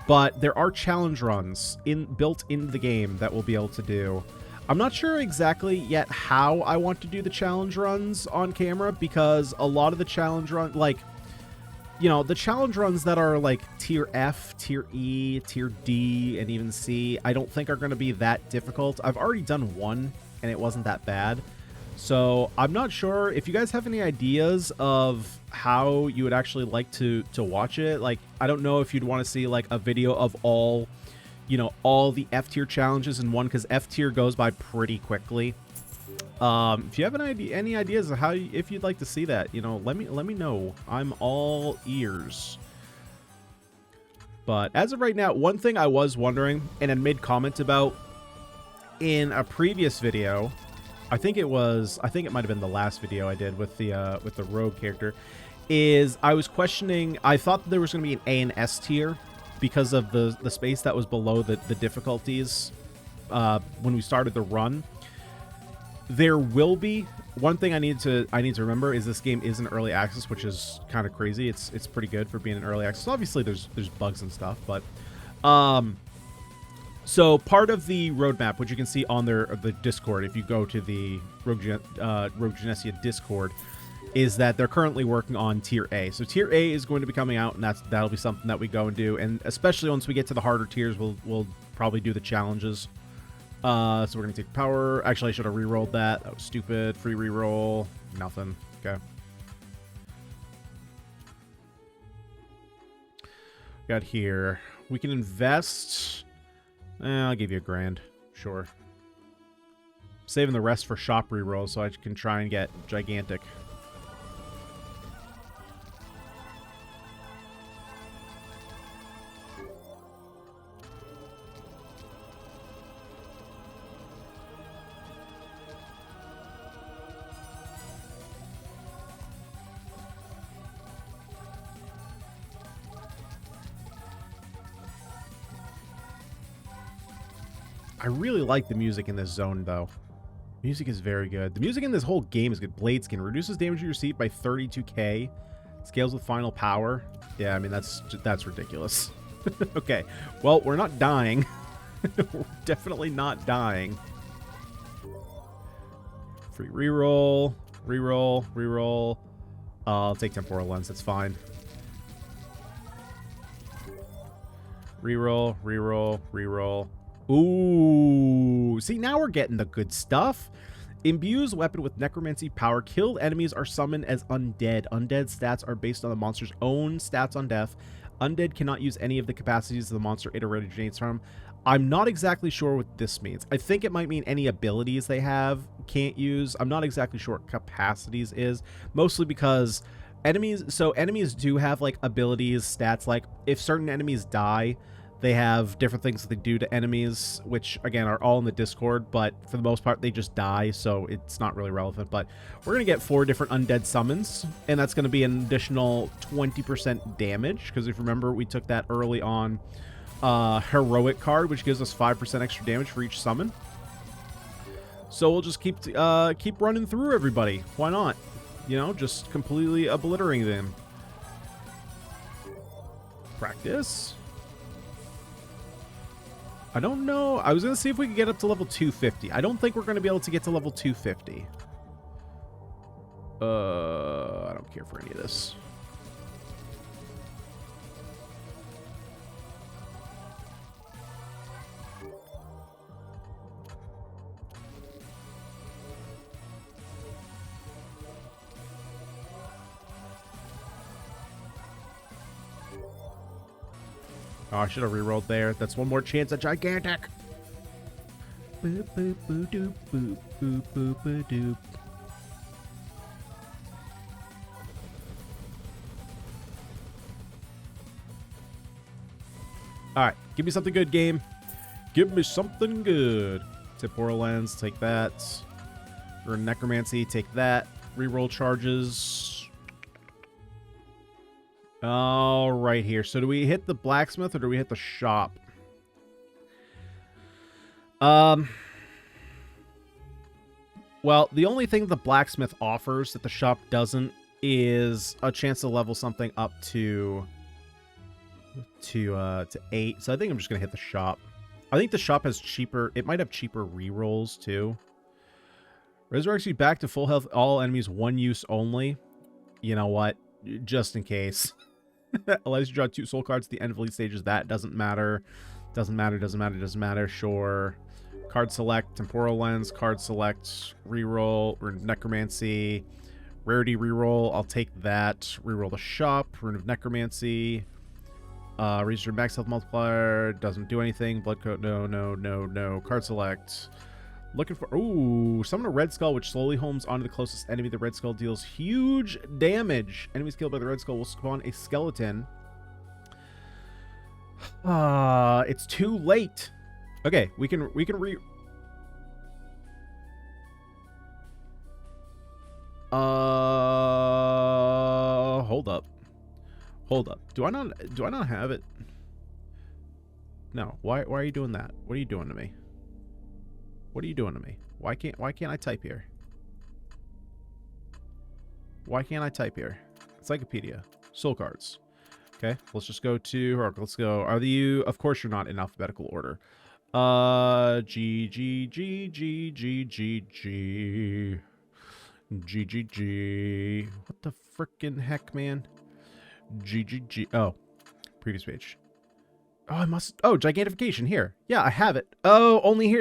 But there are challenge runs built into the game that we'll be able to do. I'm not sure exactly yet how I want to do the challenge runs on camera because a lot of the challenge runs, like, you know, the challenge runs that are like tier F, tier E, tier D, and even C, I don't think are going to be that difficult. I've already done one and it wasn't that bad. So I'm not sure if you guys have any ideas of how you would actually like to watch it. Like, I don't know if you'd want to see like a video of all, you know, all the F tier challenges in one, because F tier goes by pretty quickly. If you have any ideas of how, if you'd like to see that, you know, let me know. I'm all ears. But as of right now, one thing I was wondering and had made comment about in a previous video, I think it might have been the last video I did with the rogue character, is I was questioning. I thought there was going to be an A and S tier because of the space that was below the difficulties when we started the run. There will be one thing I need to remember is this game is in early access, which is kind of crazy. It's pretty good for being in early access. Obviously, there's bugs and stuff, but so part of the roadmap, which you can see on the Discord, if you go to the Rogue Genesia Discord, is that they're currently working on Tier A. So Tier A is going to be coming out, and that'll be something that we go and do. And especially once we get to the harder tiers, we'll probably do the challenges. So we're gonna take power. Actually, I should have re-rolled that. That was stupid. Free re-roll. Nothing. Okay. Got here. We can invest. I'll give you $1,000. Sure. Saving the rest for shop re-rolls so I can try and get gigantic. I really like the music in this zone, though. Music is very good. The music in this whole game is good. Blade skin reduces damage you receive by 32k. Scales with final power. Yeah, I mean, that's ridiculous. Okay, well, we're not dying. We're definitely not dying. Free reroll, reroll, reroll. I'll take temporal lens. That's fine. Reroll, reroll, reroll. Ooh, see, now we're getting the good stuff. Imbues weapon with necromancy power. Killed enemies are summoned as undead. Undead stats are based on the monster's own stats on death. Undead cannot use any of the capacities of the monster it originates from. I'm not exactly sure what this means. I think it might mean any abilities they have can't use. I'm not exactly sure what capacities is. Mostly because enemies do have like abilities, stats, like if certain enemies die, they have different things that they do to enemies, which, again, are all in the Discord, but for the most part, they just die, so it's not really relevant. But we're going to get 4 different undead summons, and that's going to be an additional 20% damage, because if you remember, we took that early on heroic card, which gives us 5% extra damage for each summon. So we'll just keep running through everybody. Why not? You know, just completely obliterating them. Practice. I don't know. I was going to see if we could get up to level 250. I don't think we're going to be able to get to level 250. I don't care for any of this. Oh, I should have rerolled there. That's one more chance at gigantic. Boop, boop, boop, doop, boop, boop, boop, boop, doop. Alright, give me something good, game. Give me something good. Temporal lens, take that. Or necromancy, take that. Reroll charges. All right, here. So do we hit the blacksmith or do we hit the shop? Well, the only thing the blacksmith offers that the shop doesn't is a chance to level something up to 8. So I think I'm just gonna hit the shop. I think the shop has cheaper. It might have cheaper rerolls too. Resurrects you back to full health. All enemies 1 use only. You know what? Just in case. Allows you to draw 2 soul cards at the end of elite stages. That doesn't matter. Doesn't matter. Doesn't matter. Doesn't matter. Sure. Card select, temporal lens, card select, reroll, or necromancy, rarity reroll. I'll take that. Reroll the shop, rune of necromancy. Raises your max health multiplier, doesn't do anything. Blood coat, no, no, no, no. Card select. Looking for, ooh, summon a red skull which slowly homes onto the closest enemy. The red skull deals huge damage. Enemies killed by the red skull will spawn a skeleton. It's too late. Okay, we can hold up. Hold up. Do I not have it? No. Why are you doing that? What are you doing to me? What are you doing to me? Why can't I type here? Why can't I type here? Encyclopedia. Soul cards. Okay, let's just go to Heroic. Let's go. Are you? Of course you're not in alphabetical order. G G G G G G G G G G. What the frickin' heck, man? G G G. Oh, previous page. Oh, I must. Oh, gigantification here. Yeah, I have it. Oh, only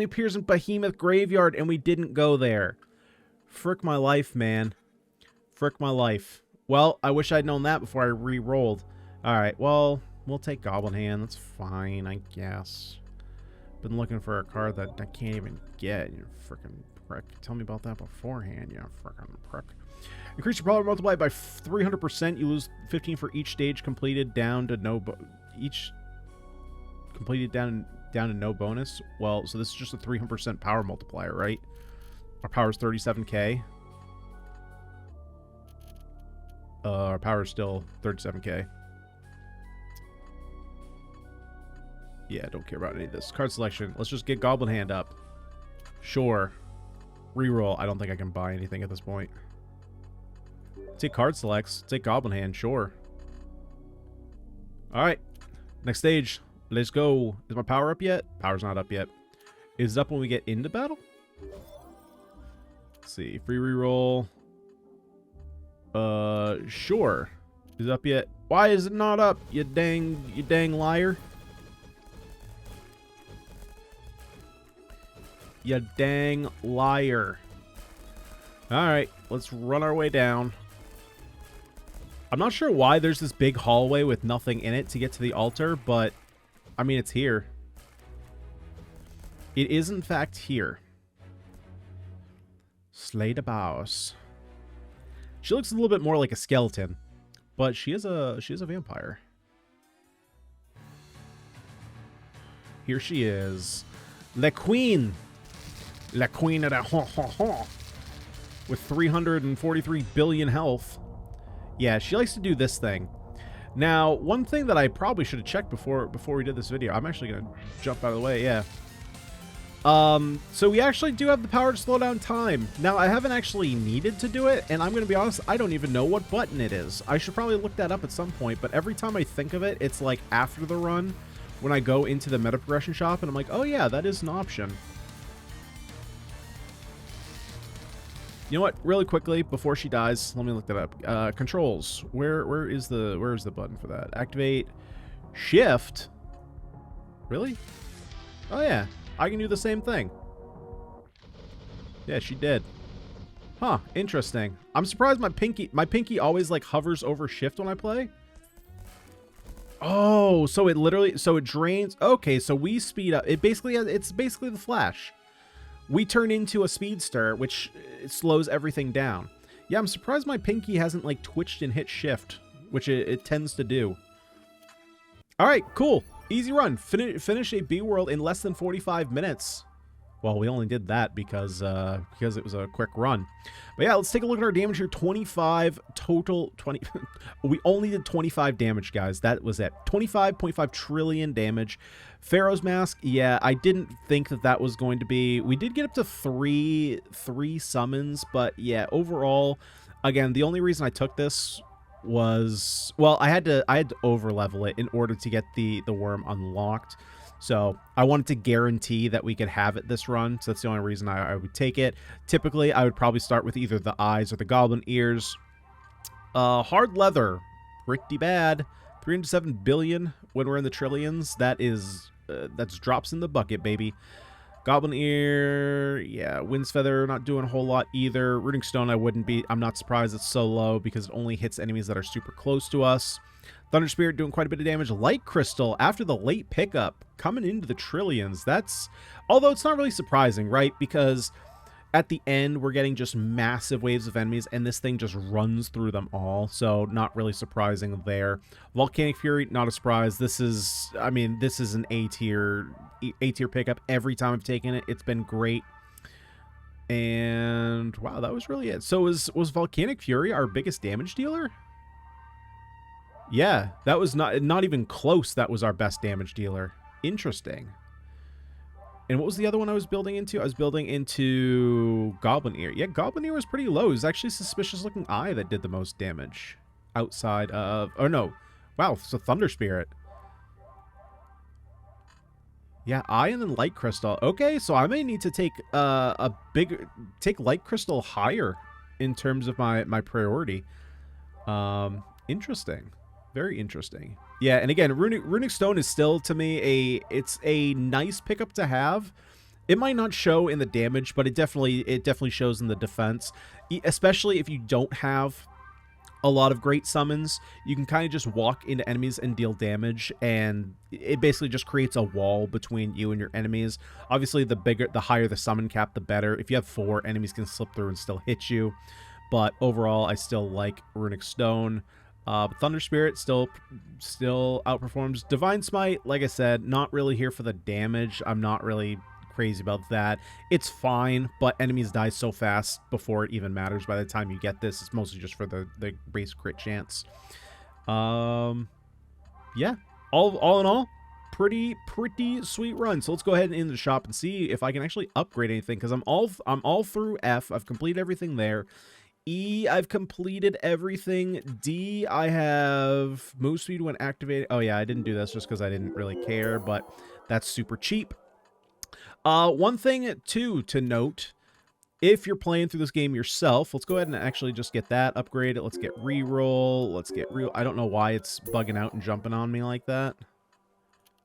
appears in Behemoth Graveyard, and we didn't go there. Frick my life, man. Frick my life. Well, I wish I'd known that before I re-rolled. All right. Well, we'll take Goblin Hand. That's fine, I guess. Been looking for a card that I can't even get. You frickin' prick. Tell me about that beforehand, you frickin' prick. Increase your power multiplied by 300%. You lose 15 for each stage completed down to no down to no bonus. Well, so this is just a 300% power multiplier, right? Our power is 37k. Our power is still 37k. Yeah, don't care about any of this. Card selection. Let's just get Goblin Hand up. Sure. Reroll. I don't think I can buy anything at this point. Take card selects. Take Goblin Hand. Sure. Alright. Next stage. Let's go. Is my power up yet? Power's not up yet. Is it up when we get into battle? Let's see. Free reroll. Sure. Is it up yet? Why is it not up? You dang liar. You dang liar. Alright, let's run our way down. I'm not sure why there's this big hallway with nothing in it to get to the altar, but, I mean, it's here. It is, in fact, here. Slay the boss. She looks a little bit more like a skeleton, but she is a vampire. Here she is. La Queen. La Queen of the ha. With 343 billion health. Yeah, she likes to do this thing. Now, one thing that I probably should have checked before we did this video. I'm actually going to jump out of the way, yeah. So we actually do have the power to slow down time. Now, I haven't actually needed to do it, and I'm going to be honest, I don't even know what button it is. I should probably look that up at some point, but every time I think of it, it's like after the run, when I go into the meta progression shop, and I'm like, oh yeah, that is an option. You know what? Really quickly, before she dies, let me look that up. Controls. Where is the button for that? Activate shift. Really? Oh yeah, I can do the same thing. Yeah, she did. Huh? Interesting. I'm surprised my pinky always like hovers over shift when I play. Oh, so it drains. Okay, so we speed up. It's basically the Flash. We turn into a speedster, which slows everything down. Yeah, I'm surprised my pinky hasn't, like, twitched and hit shift, which it tends to do. All right, cool. Easy run. Finish a B world in less than 45 minutes. Well, we only did that because it was a quick run. But yeah, let's take a look at our damage here. 25 total. 20. We only did 25 damage, guys. That was it. 25.5 trillion damage. Pharaoh's Mask. Yeah, I didn't think that that was going to be. We did get up to three summons, but yeah, overall, again, the only reason I took this was, well, I had to over level it in order to get the worm unlocked. So I wanted to guarantee that we could have it this run. So that's the only reason I would take it. Typically, I would probably start with either the eyes or the goblin ears. Hard leather, pretty bad. 307 billion when we're in the trillions. That is, that's drops in the bucket, baby. Goblin ear, yeah. Wind's feather, not doing a whole lot either. Rooting stone, I'm not surprised it's so low because it only hits enemies that are super close to us. Thunder Spirit doing quite a bit of damage. Light Crystal, after the late pickup, coming into the trillions. That's, although it's not really surprising, right? Because at the end, we're getting just massive waves of enemies, and this thing just runs through them all. So not really surprising there. Volcanic Fury, not a surprise. This is, I mean, this is an A tier pickup. Every time I've taken it, it's been great. And wow, that was really it. So was Volcanic Fury our biggest damage dealer? Yeah, that was not even close. That was our best damage dealer. Interesting. And what was the other one I was building into? I was building into Goblin Ear. Yeah, Goblin Ear was pretty low. It was actually Suspicious Looking Eye that did the most damage outside of... Oh, no. Wow, it's a Thunder Spirit. Yeah, Eye and then Light Crystal. Okay, so I may need to take take Light Crystal higher in terms of my priority. Interesting. Very interesting. Yeah, and again, Runic Stone is still, to me, it's a nice pickup to have. It might not show in the damage, but it definitely shows in the defense. Especially if you don't have a lot of great summons, you can kind of just walk into enemies and deal damage, and it basically just creates a wall between you and your enemies. Obviously, the higher the summon cap, the better. If you have 4, enemies can slip through and still hit you. But overall, I still like Runic Stone. Thunder Spirit still outperforms. Divine Smite, like I said, not really here for the damage. I'm not really crazy about that. It's fine, but enemies die so fast before it even matters. By the time you get this, it's mostly just for the base crit chance. Yeah, all in all, pretty sweet run. So let's go ahead and in the shop and see if I can actually upgrade anything, because I'm all through F. I've completed everything there. E, I've completed everything. D, I have move speed when activated. Oh yeah, I didn't do this just because I didn't really care, but that's super cheap. One thing too to note, if you're playing through this game yourself, let's go ahead and actually just get that upgraded. Let's get reroll. Let's get real. I don't know why it's bugging out and jumping on me like that.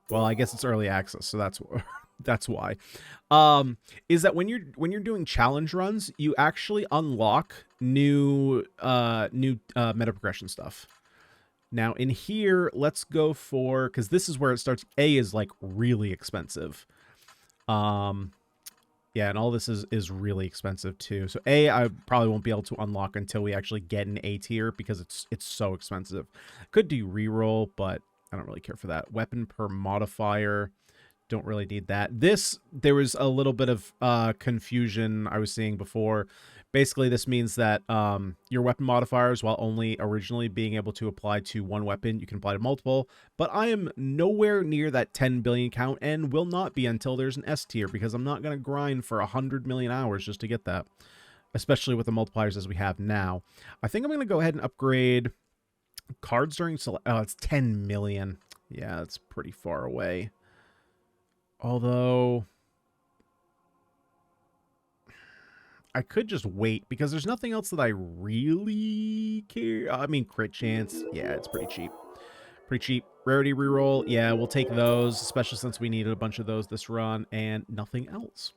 Well, I guess it's early access, so that's that's why. Is that when you're doing challenge runs, you actually unlock new meta progression stuff. Now in here, let's go for, because this is where it starts. A is like really expensive. Yeah, and all this is really expensive too. So A, I probably won't be able to unlock until we actually get an A tier because it's so expensive. Could do reroll, but I don't really care for that. Weapon per modifier. Don't really need that. There was a little bit of confusion I was seeing before. Basically, this means that your weapon modifiers, while only originally being able to apply to one weapon, you can apply to multiple. But I am nowhere near that 10 billion count and will not be until there's an S tier, because I'm not going to grind for 100 million hours just to get that, especially with the multipliers as we have now. I think I'm going to go ahead and upgrade cards during select. Oh, it's 10 million. Yeah, that's pretty far away. Although I could just wait because there's nothing else that I really care. I mean, crit chance. Yeah, it's pretty cheap. Pretty cheap. Rarity reroll. Yeah, we'll take those, especially since we needed a bunch of those this run and nothing else.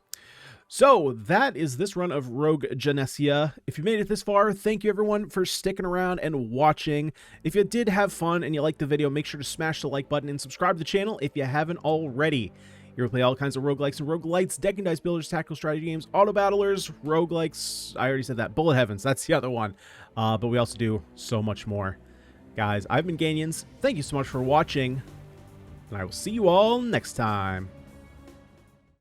So that is this run of Rogue Genesia. If you made it this far, thank you everyone for sticking around and watching. If you did have fun and you liked the video, make sure to smash the like button and subscribe to the channel if you haven't already. Here we play all kinds of roguelikes and roguelites, deck and dice builders, tactical strategy games, auto battlers, roguelikes. I already said that. Bullet Heavens, that's the other one. But we also do so much more. Guys, I've been Ganyonz. Thank you so much for watching, and I will see you all next time.